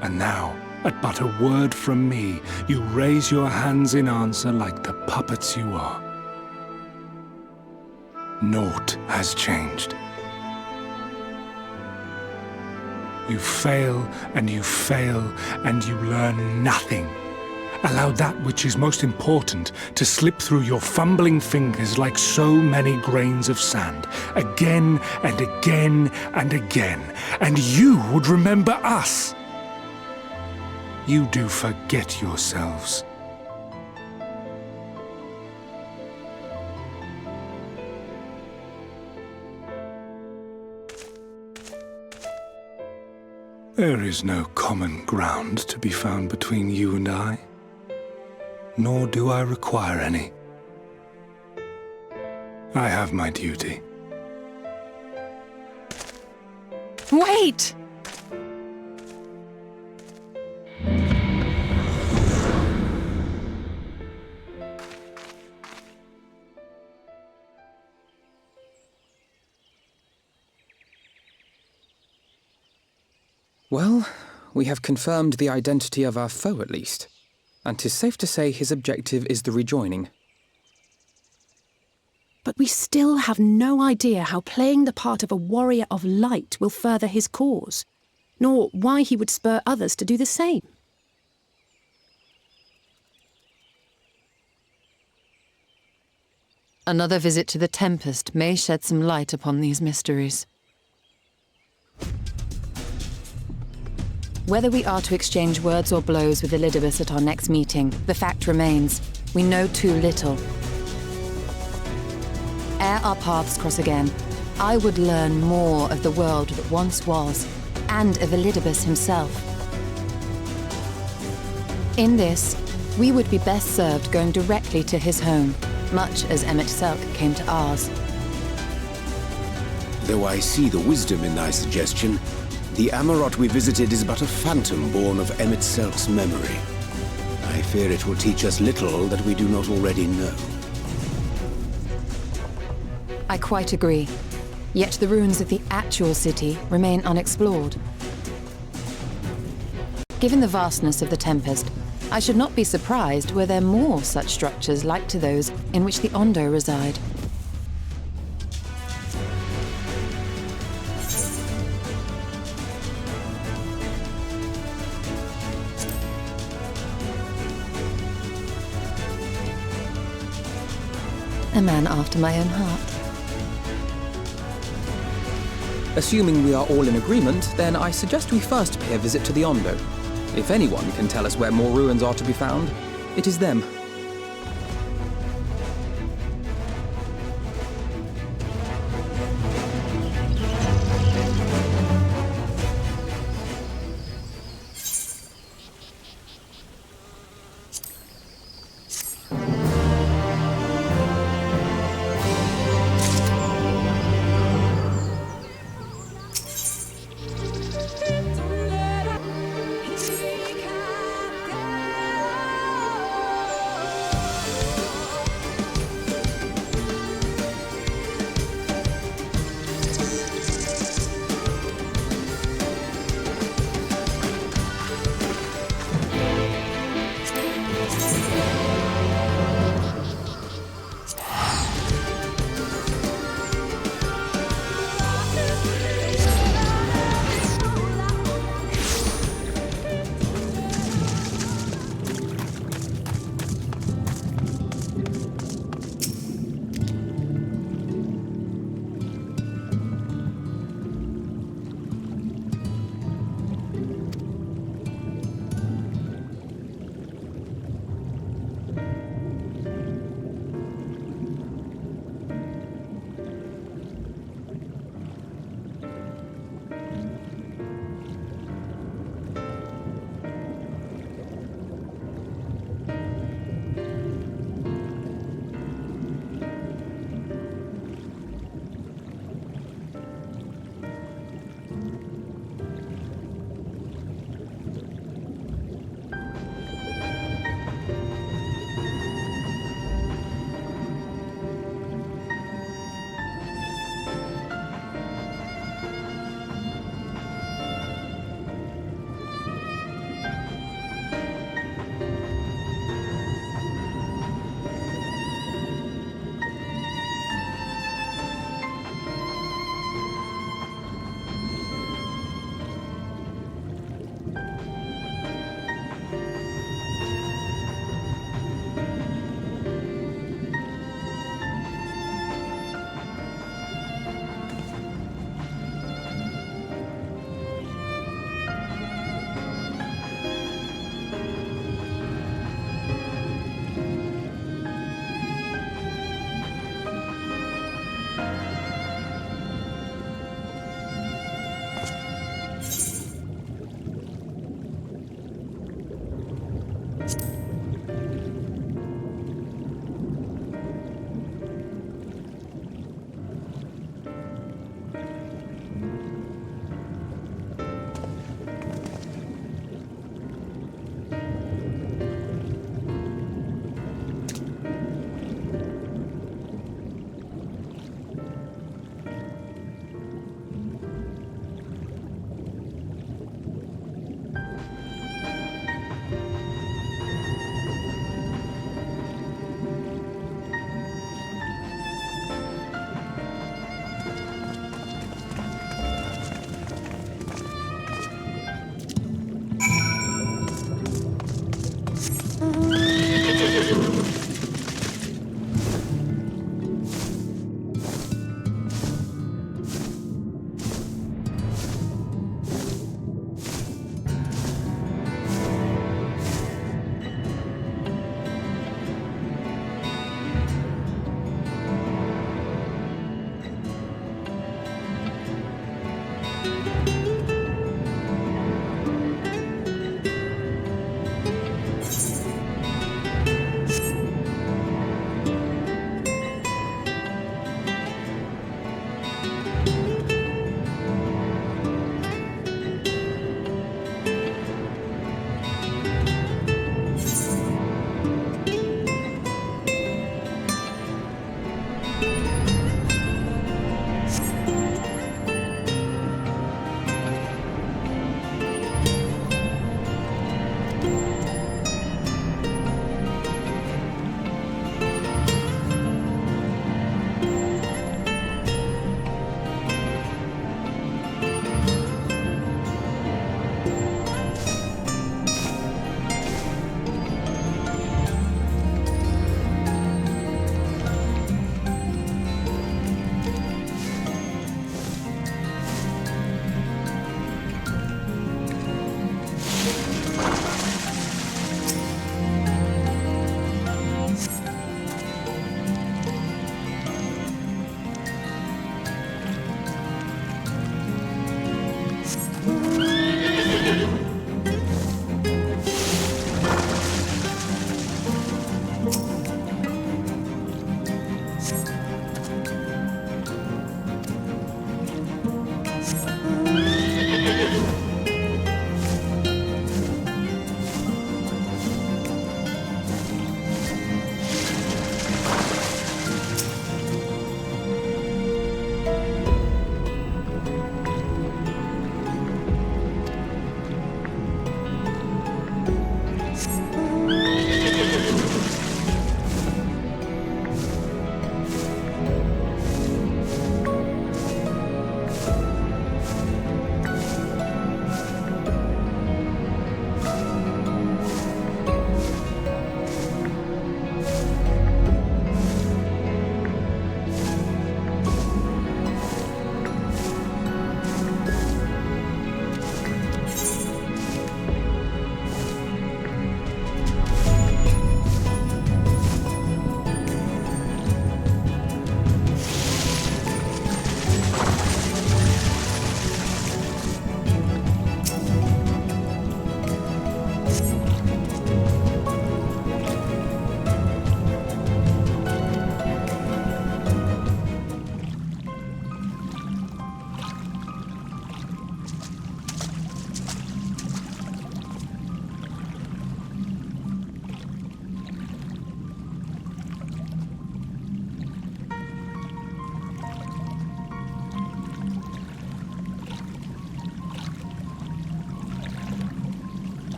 And now, at but a word from me, you raise your hands in answer like the puppets you are. Naught has changed. You fail, and you fail, and you learn nothing. Allow that which is most important to slip through your fumbling fingers like so many grains of sand, again and again and again, and you would remember us. You do forget yourselves. There is no common ground to be found between you and I, nor do I require any. I have my duty. Wait! Well, we have confirmed the identity of our foe at least, and 'tis safe to say his objective is the rejoining. But we still have no idea how playing the part of a warrior of light will further his cause, nor why he would spur others to do the same. Another visit to the Tempest may shed some light upon these mysteries. Whether we are to exchange words or blows with Elidibus at our next meeting, the fact remains, we know too little. Ere our paths cross again, I would learn more of the world that once was, and of Elidibus himself. In this, we would be best served going directly to his home, much as Emmett Selk came to ours. Though I see the wisdom in thy suggestion, the Amarot we visited is but a phantom born of Emmett Selk's memory. I fear it will teach us little that we do not already know. I quite agree. Yet the ruins of the actual city remain unexplored. Given the vastness of the Tempest, I should not be surprised were there more such structures like to those in which the Ondo reside. A man after my own heart. Assuming we are all in agreement, then I suggest we first pay a visit to the Ondo. If anyone can tell us where more ruins are to be found, it is them.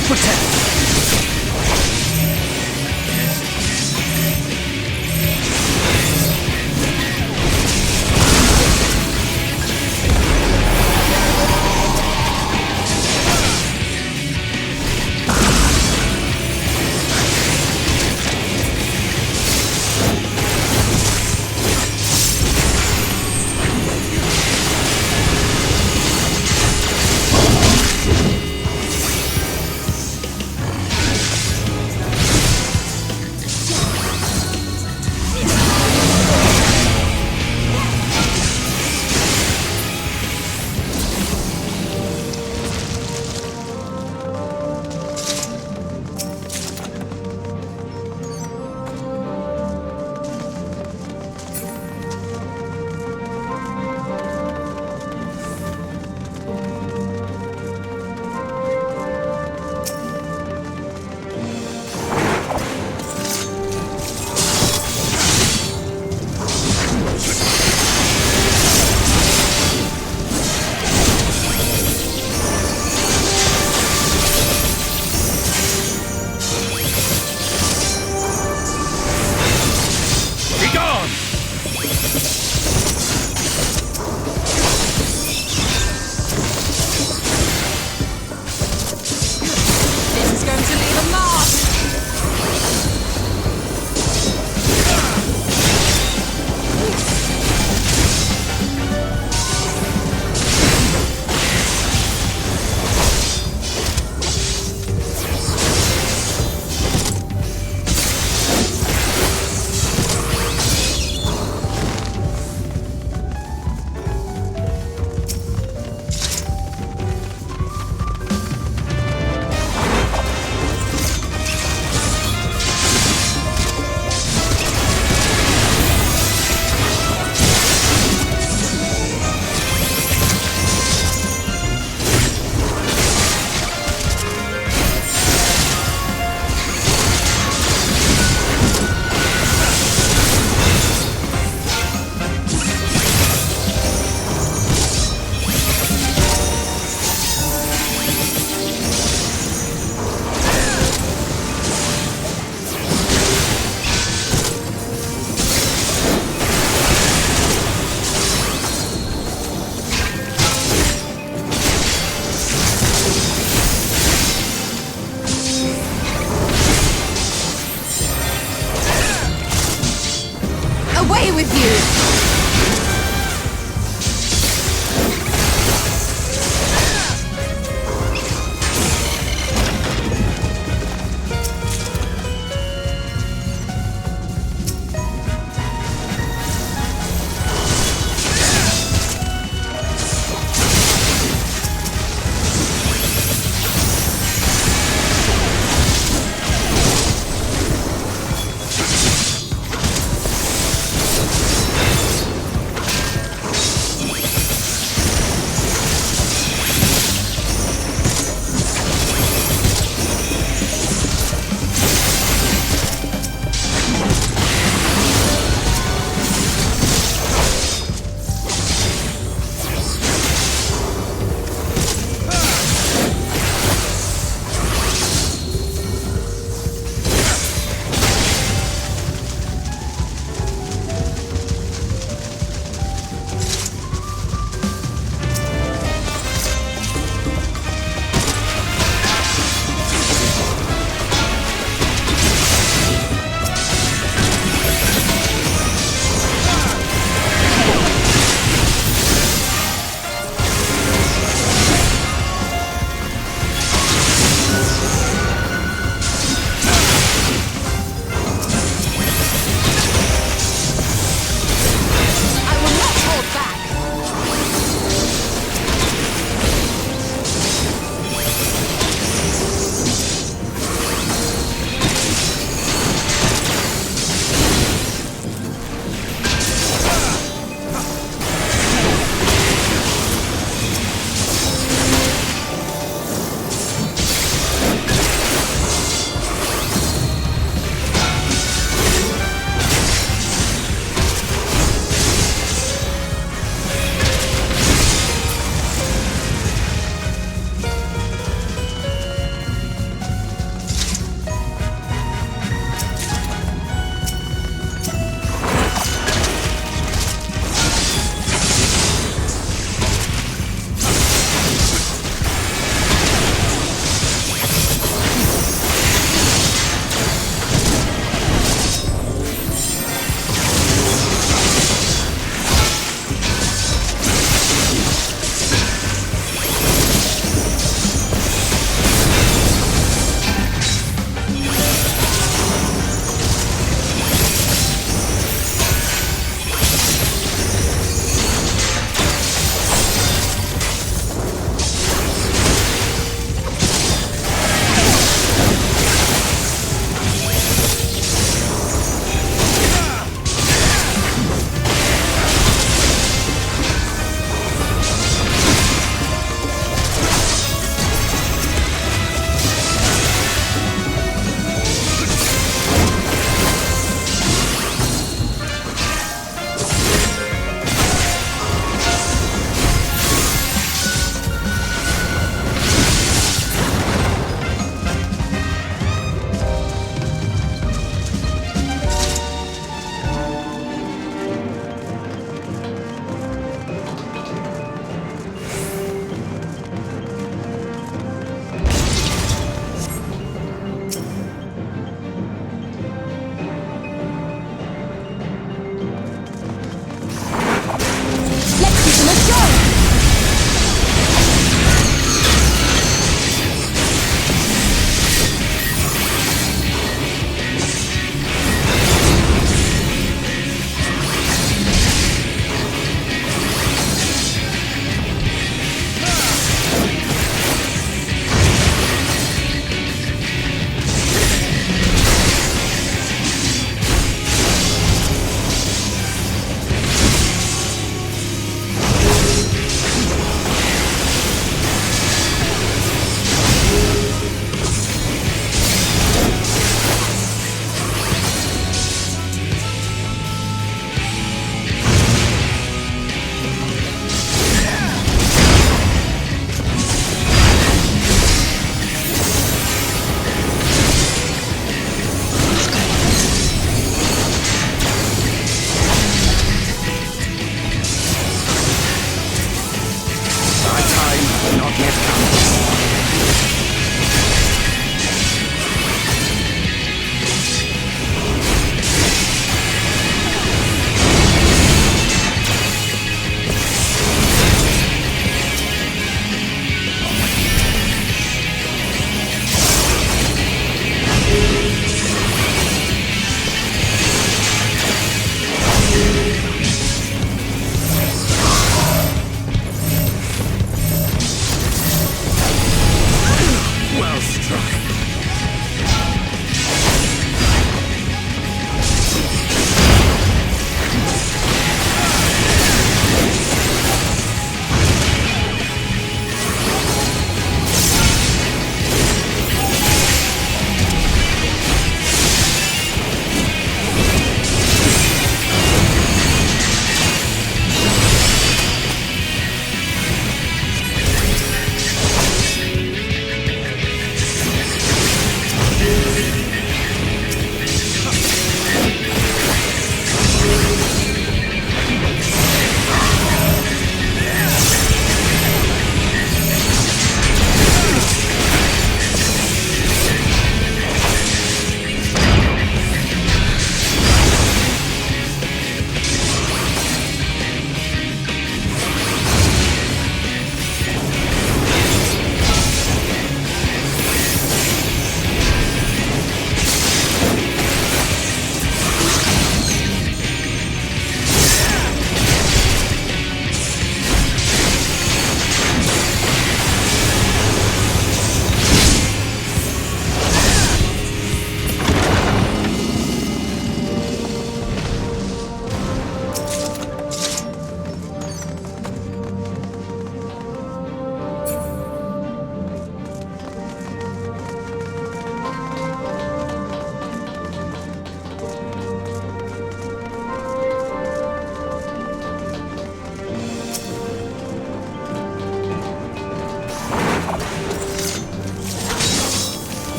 shall protect.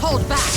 hold back!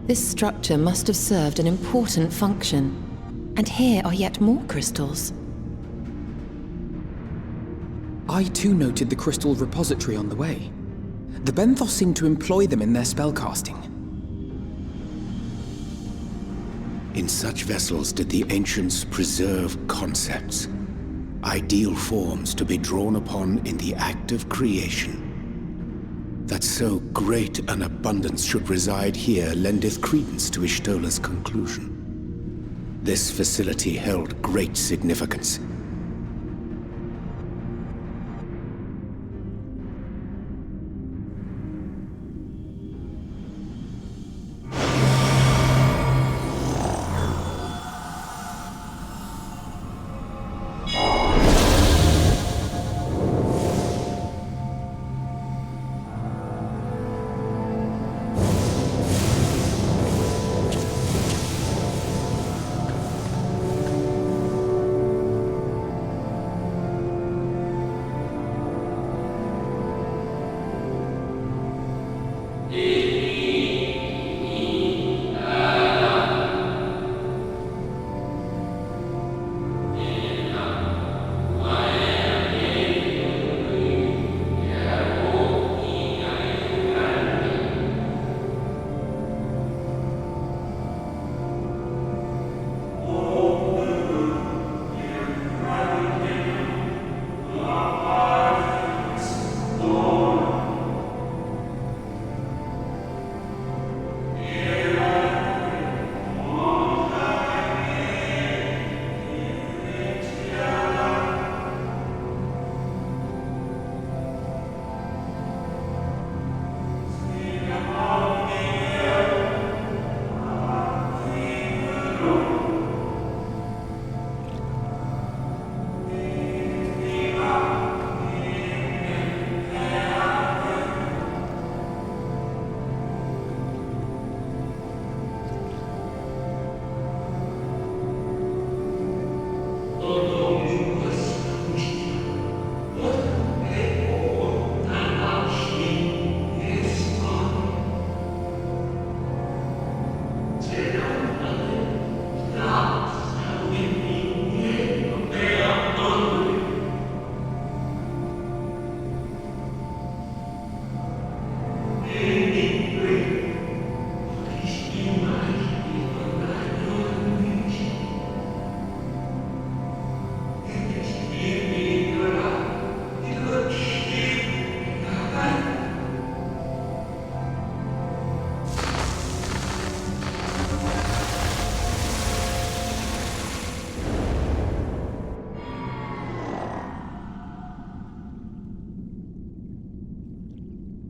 This structure must have served an important function. And here are yet more crystals. I too noted the crystal repository on the way. The Benthos seem to employ them in their spellcasting. In such vessels did the ancients preserve concepts, ideal forms to be drawn upon in the act of creation. That so great an abundance should reside here lendeth credence to Ishtola's conclusion. This facility held great significance.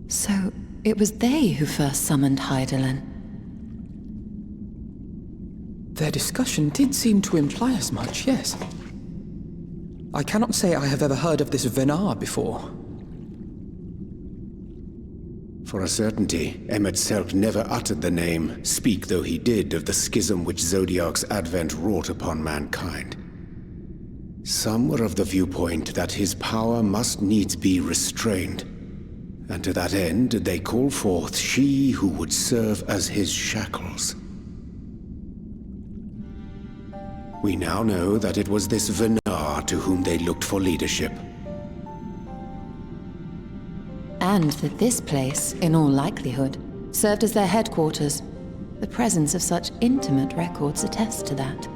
So, it was they who first summoned Hydaelyn. Their discussion did seem to imply as much, yes. I cannot say I have ever heard of this Venar before. For a certainty, Emet-Selch never uttered the name, speak though he did of the schism which Zodiark's advent wrought upon mankind. Some were of the viewpoint that his power must needs be restrained, and to that end did they call forth she who would serve as his shackles. We now know that it was this Venar to whom they looked for leadership. And that this place, in all likelihood, served as their headquarters. The presence of such intimate records attests to that.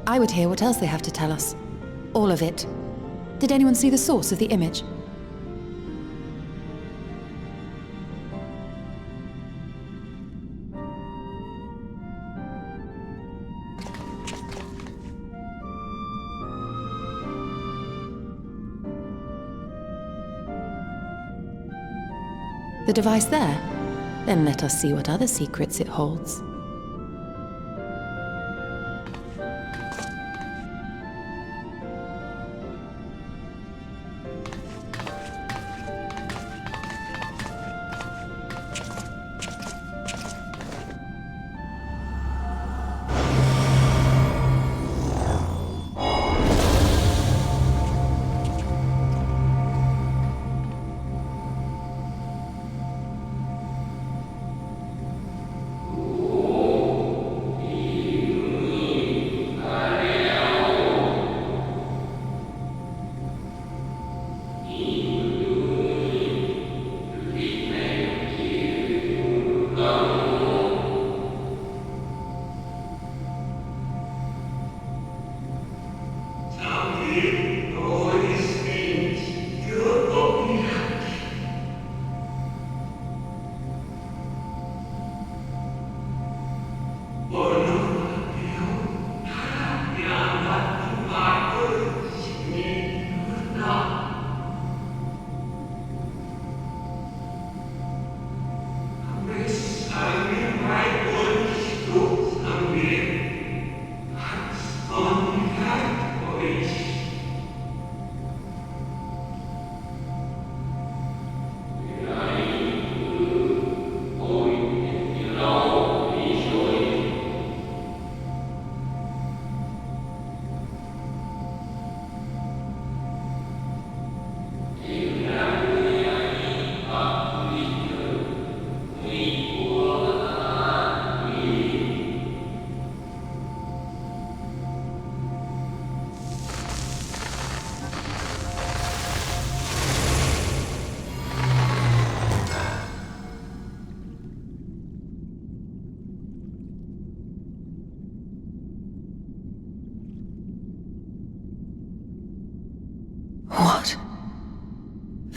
I would hear what else they have to tell us. All of it. Did anyone see the source of the image? The device there? Then let us see what other secrets it holds.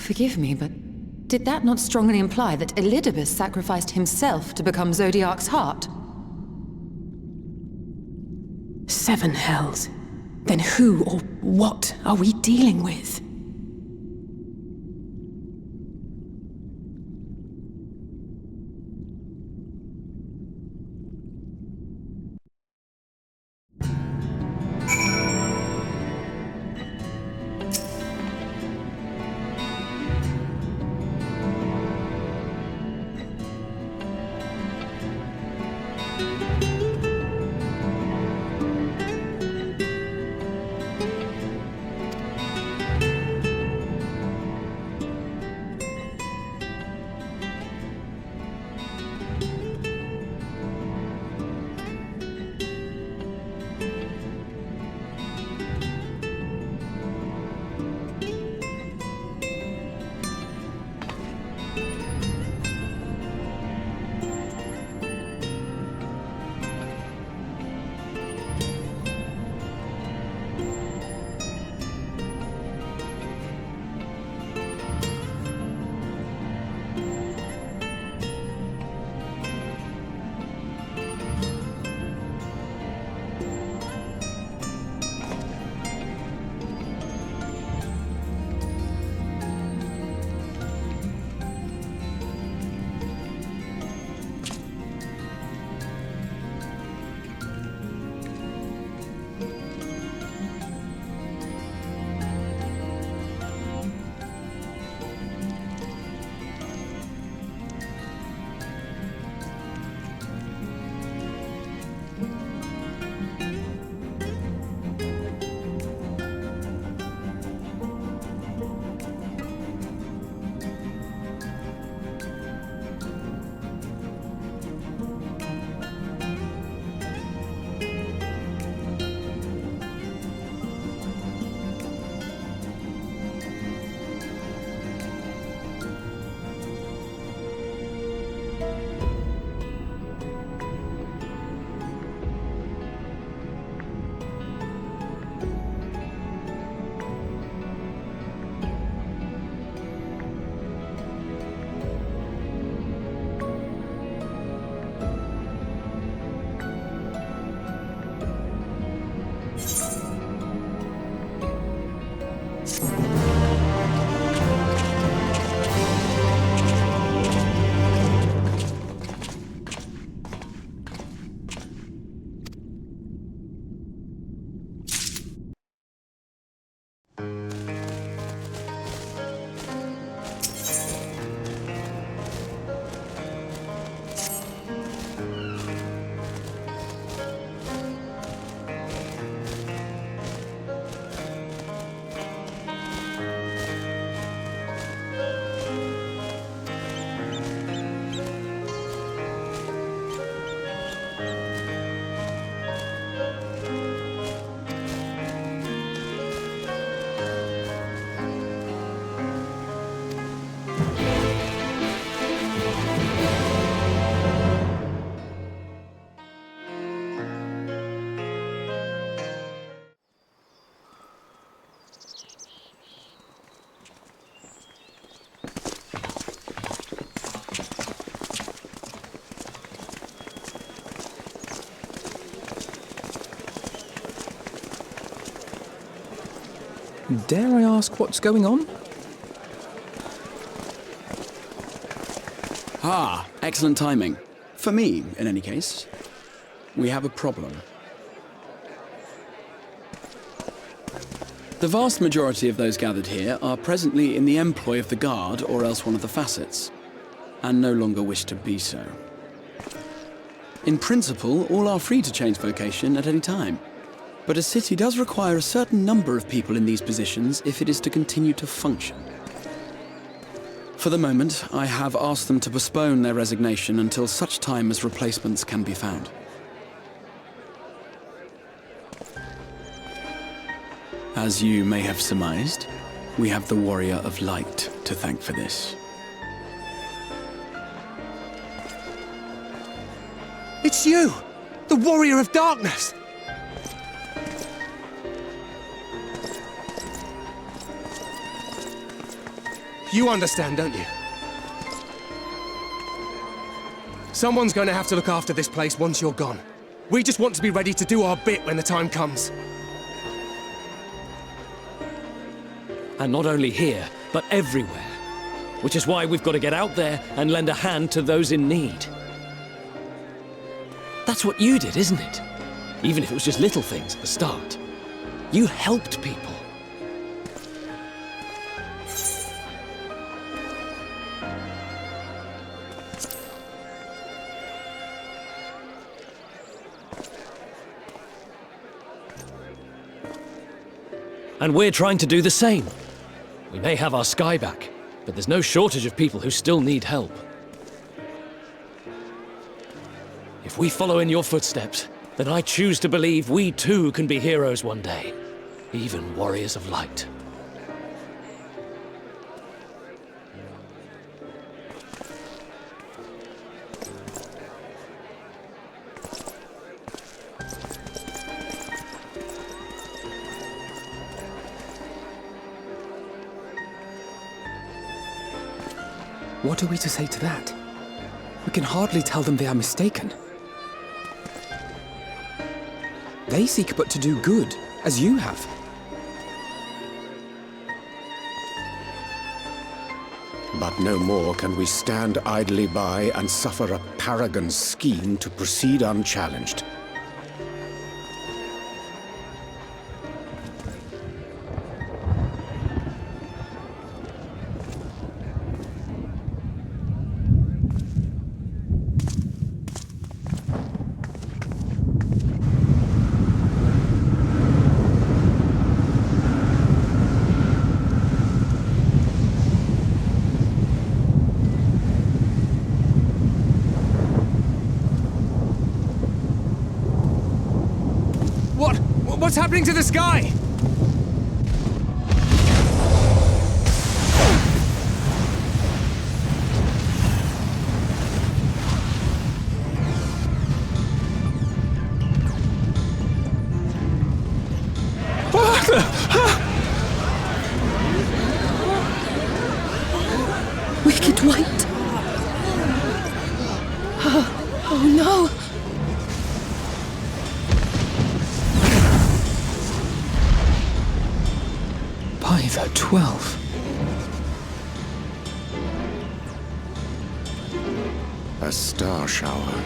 Forgive me, but did that not strongly imply that Elidibus sacrificed himself to become Zodiark's heart? 7 hells. Then who or what are we dealing with? Dare I ask what's going on? Ah, excellent timing. For me, in any case. We have a problem. The vast majority of those gathered here are presently in the employ of the Guard or else one of the facets, and no longer wish to be so. In principle, all are free to change vocation at any time, but a city does require a certain number of people in these positions if it is to continue to function. For the moment, I have asked them to postpone their resignation until such time as replacements can be found. As you may have surmised, we have the Warrior of Light to thank for this. It's you! The Warrior of Darkness! You understand, don't you? Someone's going to have to look after this place once you're gone. We just want to be ready to do our bit when the time comes. And not only here, but everywhere. Which is why we've got to get out there and lend a hand to those in need. That's what you did, isn't it? Even if it was just little things at the start. You helped people. And we're trying to do the same. We may have our sky back, but there's no shortage of people who still need help. If we follow in your footsteps, then I choose to believe we too can be heroes one day, even warriors of light. What are we to say to that? We can hardly tell them they are mistaken. They seek but to do good, as you have. But no more can we stand idly by and suffer a paragon's scheme to proceed unchallenged. What's happening to the sky? Wicked White. Oh no. By the 12. A star shower.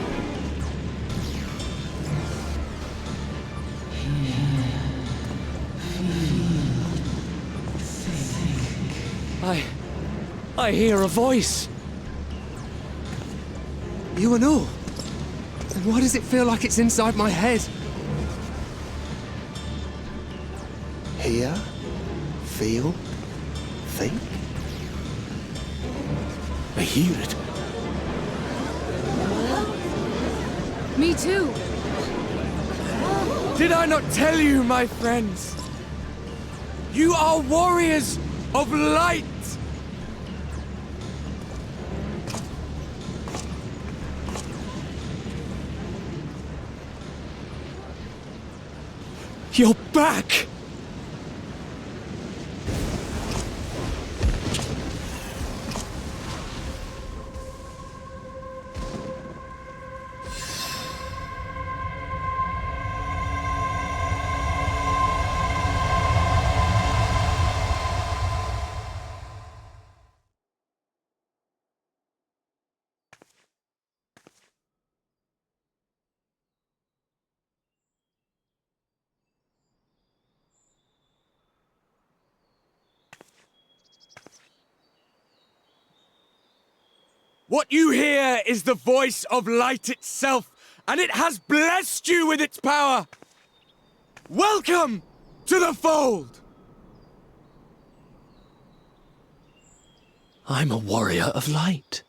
I hear a voice. You and all? And why does it feel like it's inside my head? Hear? Feel? Think? I hear it. Me too. Did I not tell you, my friends? You are warriors of light! You're back! What you hear is the voice of light itself, and it has blessed you with its power. Welcome to the fold! I'm a warrior of light.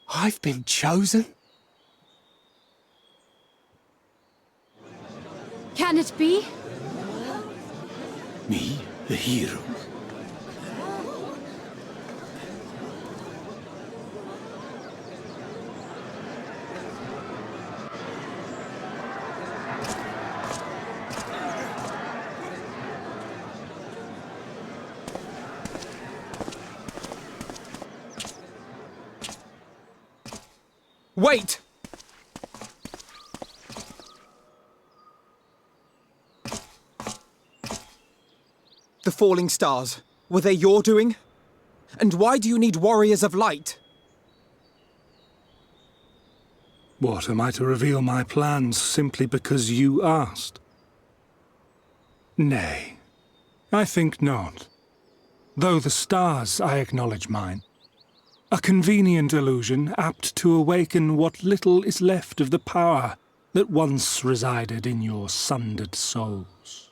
I've been chosen? Can it be? Me, a hero? Wait! The falling stars, were they your doing? And why do you need warriors of light? What, am I to reveal my plans simply because you asked? Nay, I think not. Though the stars, I acknowledge mine. A convenient illusion, apt to awaken what little is left of the power that once resided in your sundered souls.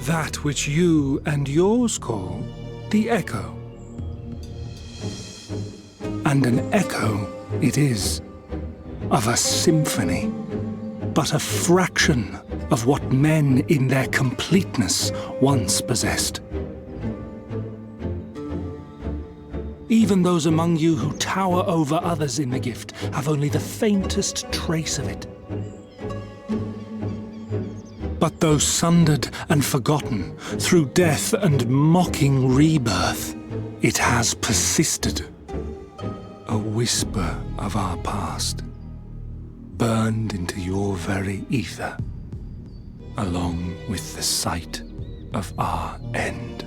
That which you and yours call the echo. And an echo it is, of a symphony, but a fraction of what men in their completeness once possessed. Even those among you who tower over others in the gift have only the faintest trace of it. But though sundered and forgotten through death and mocking rebirth, it has persisted. A whisper of our past, burned into your very ether, along with the sight of our end.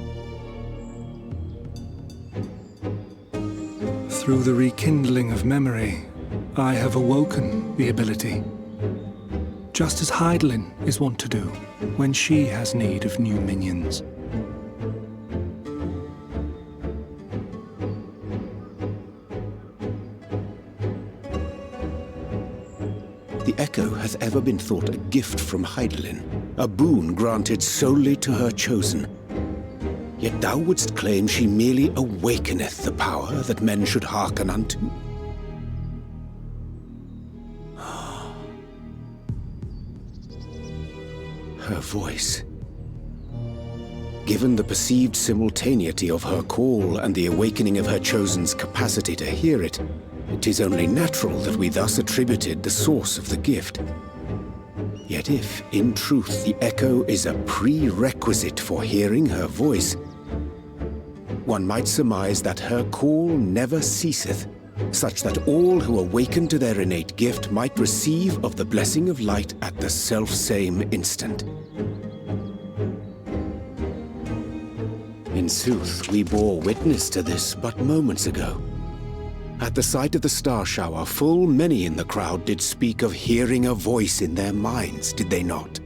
Through the rekindling of memory, I have awoken the ability, just as Hydaelyn is wont to do when she has need of new minions. The echo hath ever been thought a gift from Hydaelyn, a boon granted solely to her chosen. Yet thou wouldst claim she merely awakeneth the power that men should hearken unto? Her voice. Given the perceived simultaneity of her call and the awakening of her chosen's capacity to hear it, it is only natural that we thus attributed the source of the gift. Yet if, in truth, the echo is a prerequisite for hearing her voice, one might surmise that her call never ceaseth, such that all who awaken to their innate gift might receive of the blessing of light at the self-same instant. In sooth, we bore witness to this but moments ago. At the sight of the star shower, full many in the crowd did speak of hearing a voice in their minds, did they not?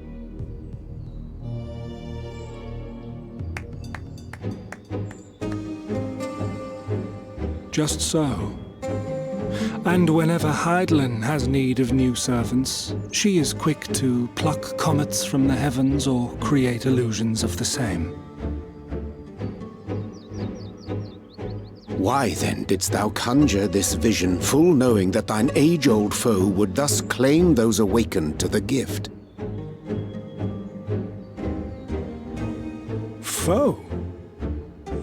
Just so. And whenever Hydaelyn has need of new servants, she is quick to pluck comets from the heavens or create illusions of the same. Why then didst thou conjure this vision, full knowing that thine age-old foe would thus claim those awakened to the gift? Foe?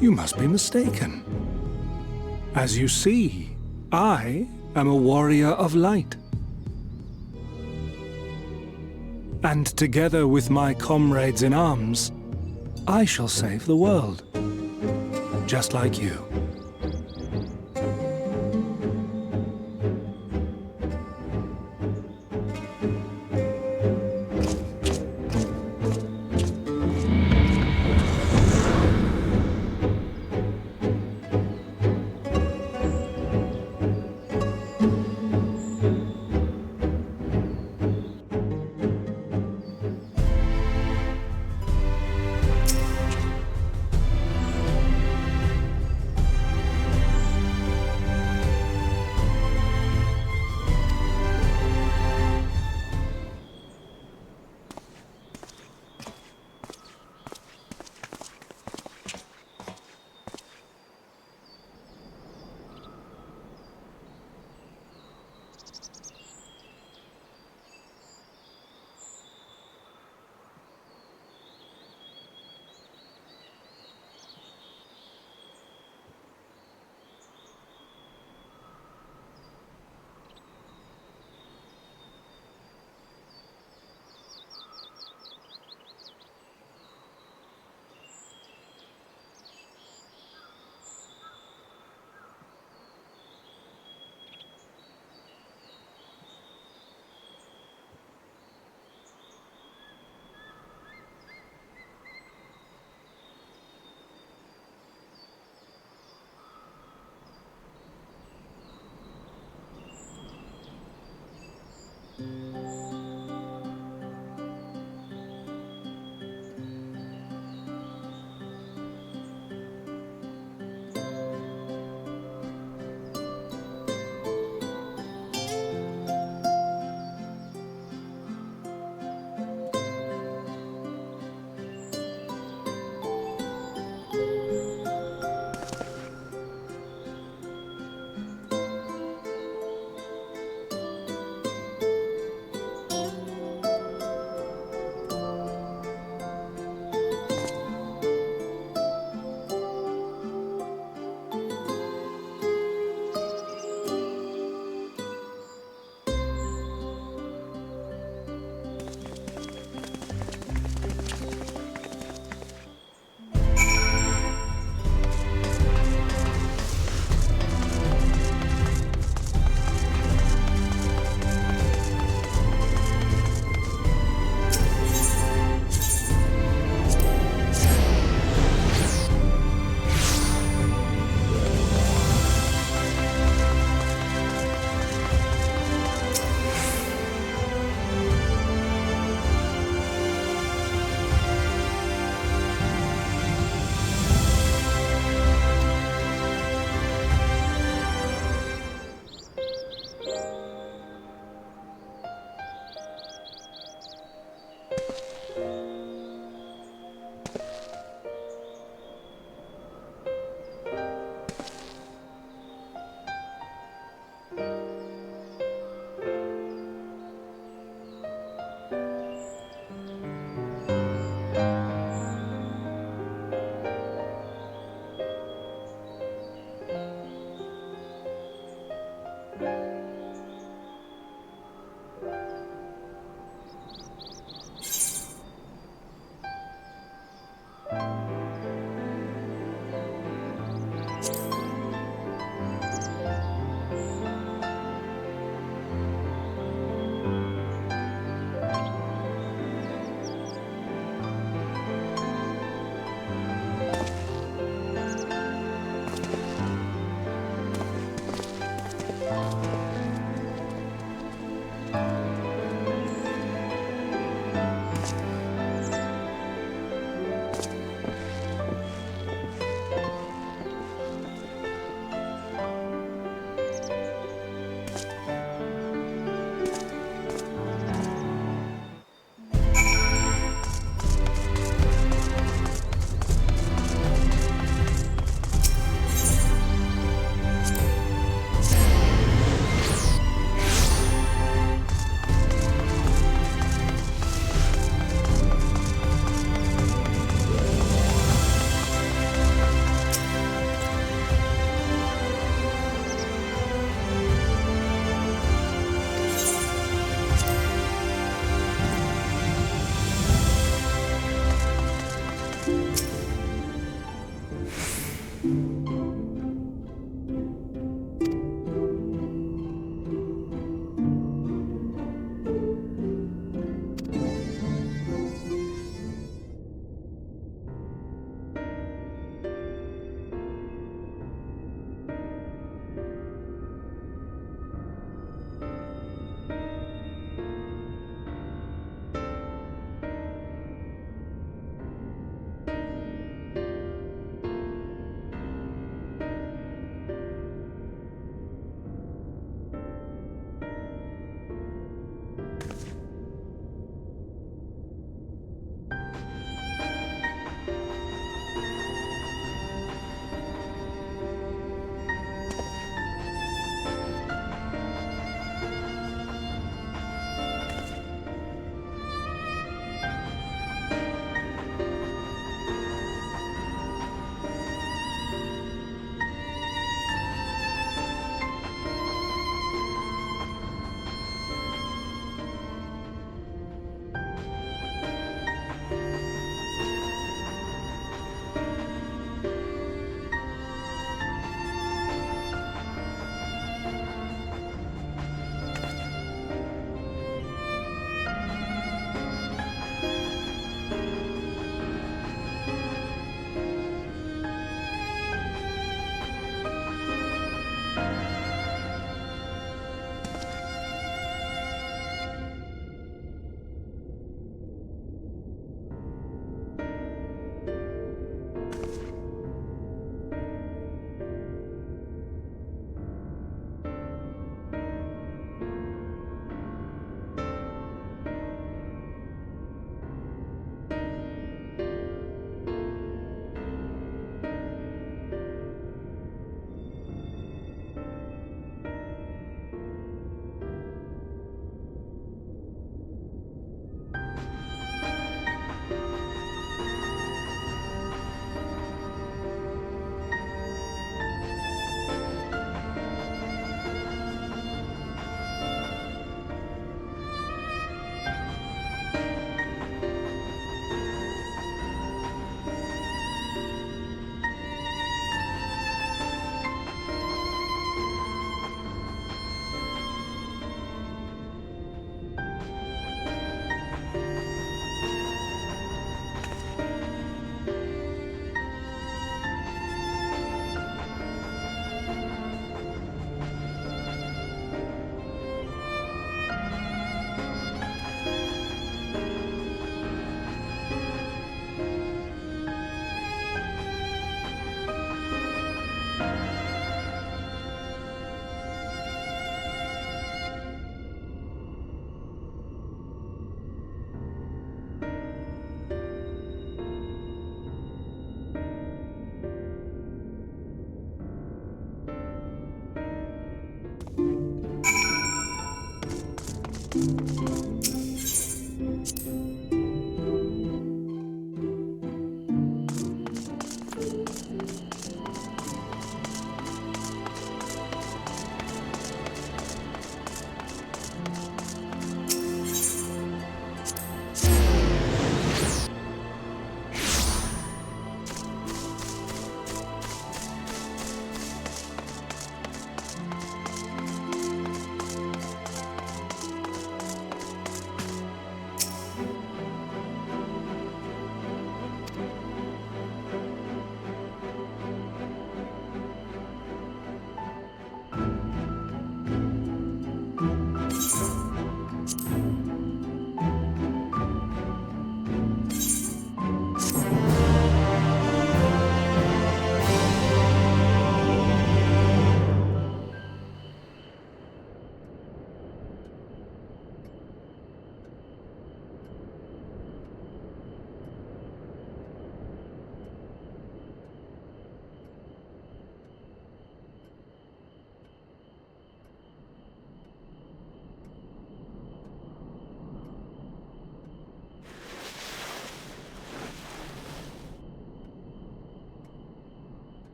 You must be mistaken. As you see, I am a warrior of light. And together with my comrades in arms, I shall save the world. Just like you.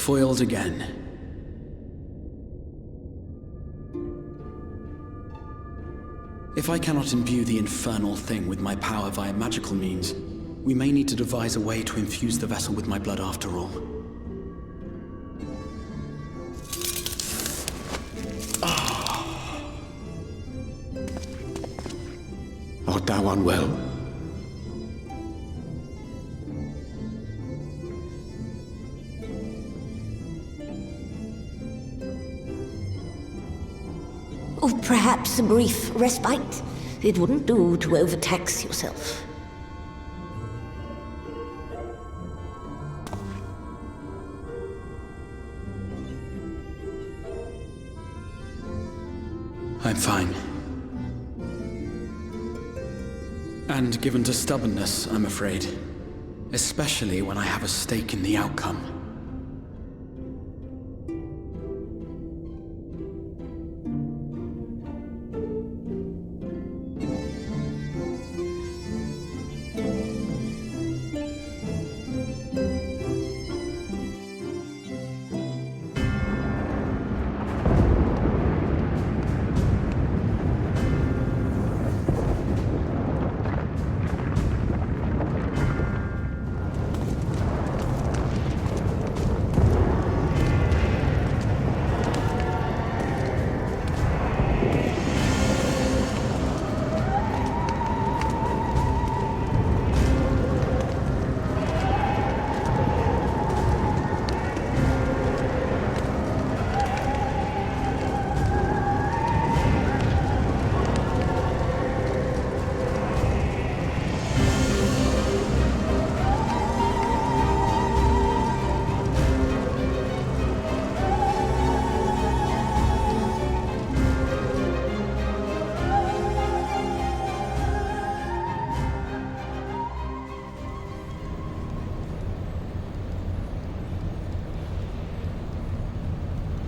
Foiled again. If I cannot imbue the infernal thing with my power via magical means, we may need to devise a way to infuse the vessel with my blood after all. Art thou unwell? Or perhaps a brief respite? It wouldn't do to overtax yourself. I'm fine. And given to stubbornness, I'm afraid. Especially when I have a stake in the outcome.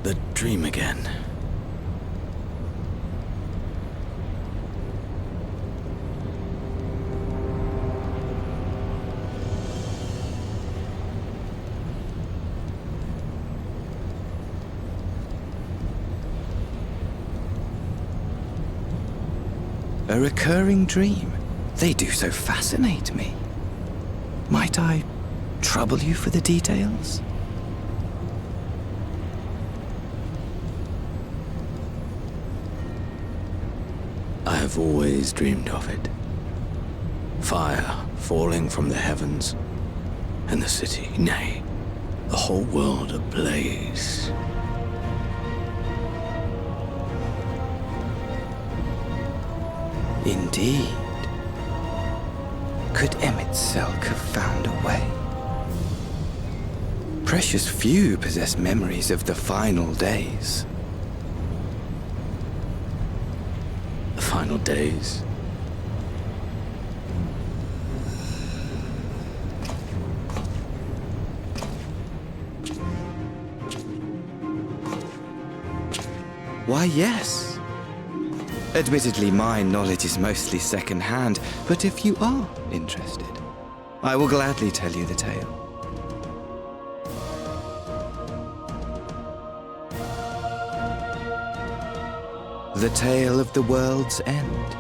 The dream again. A recurring dream. They do so fascinate me. Might I trouble you for the details? I have always dreamed of it. Fire falling from the heavens, and the city, nay, the whole world ablaze. Indeed. Could Emet-Selch have found a way? Precious few possess memories of the final days. The final days? Why, yes. Admittedly, my knowledge is mostly second-hand, but if you are interested, I will gladly tell you the tale. The tale of the world's end.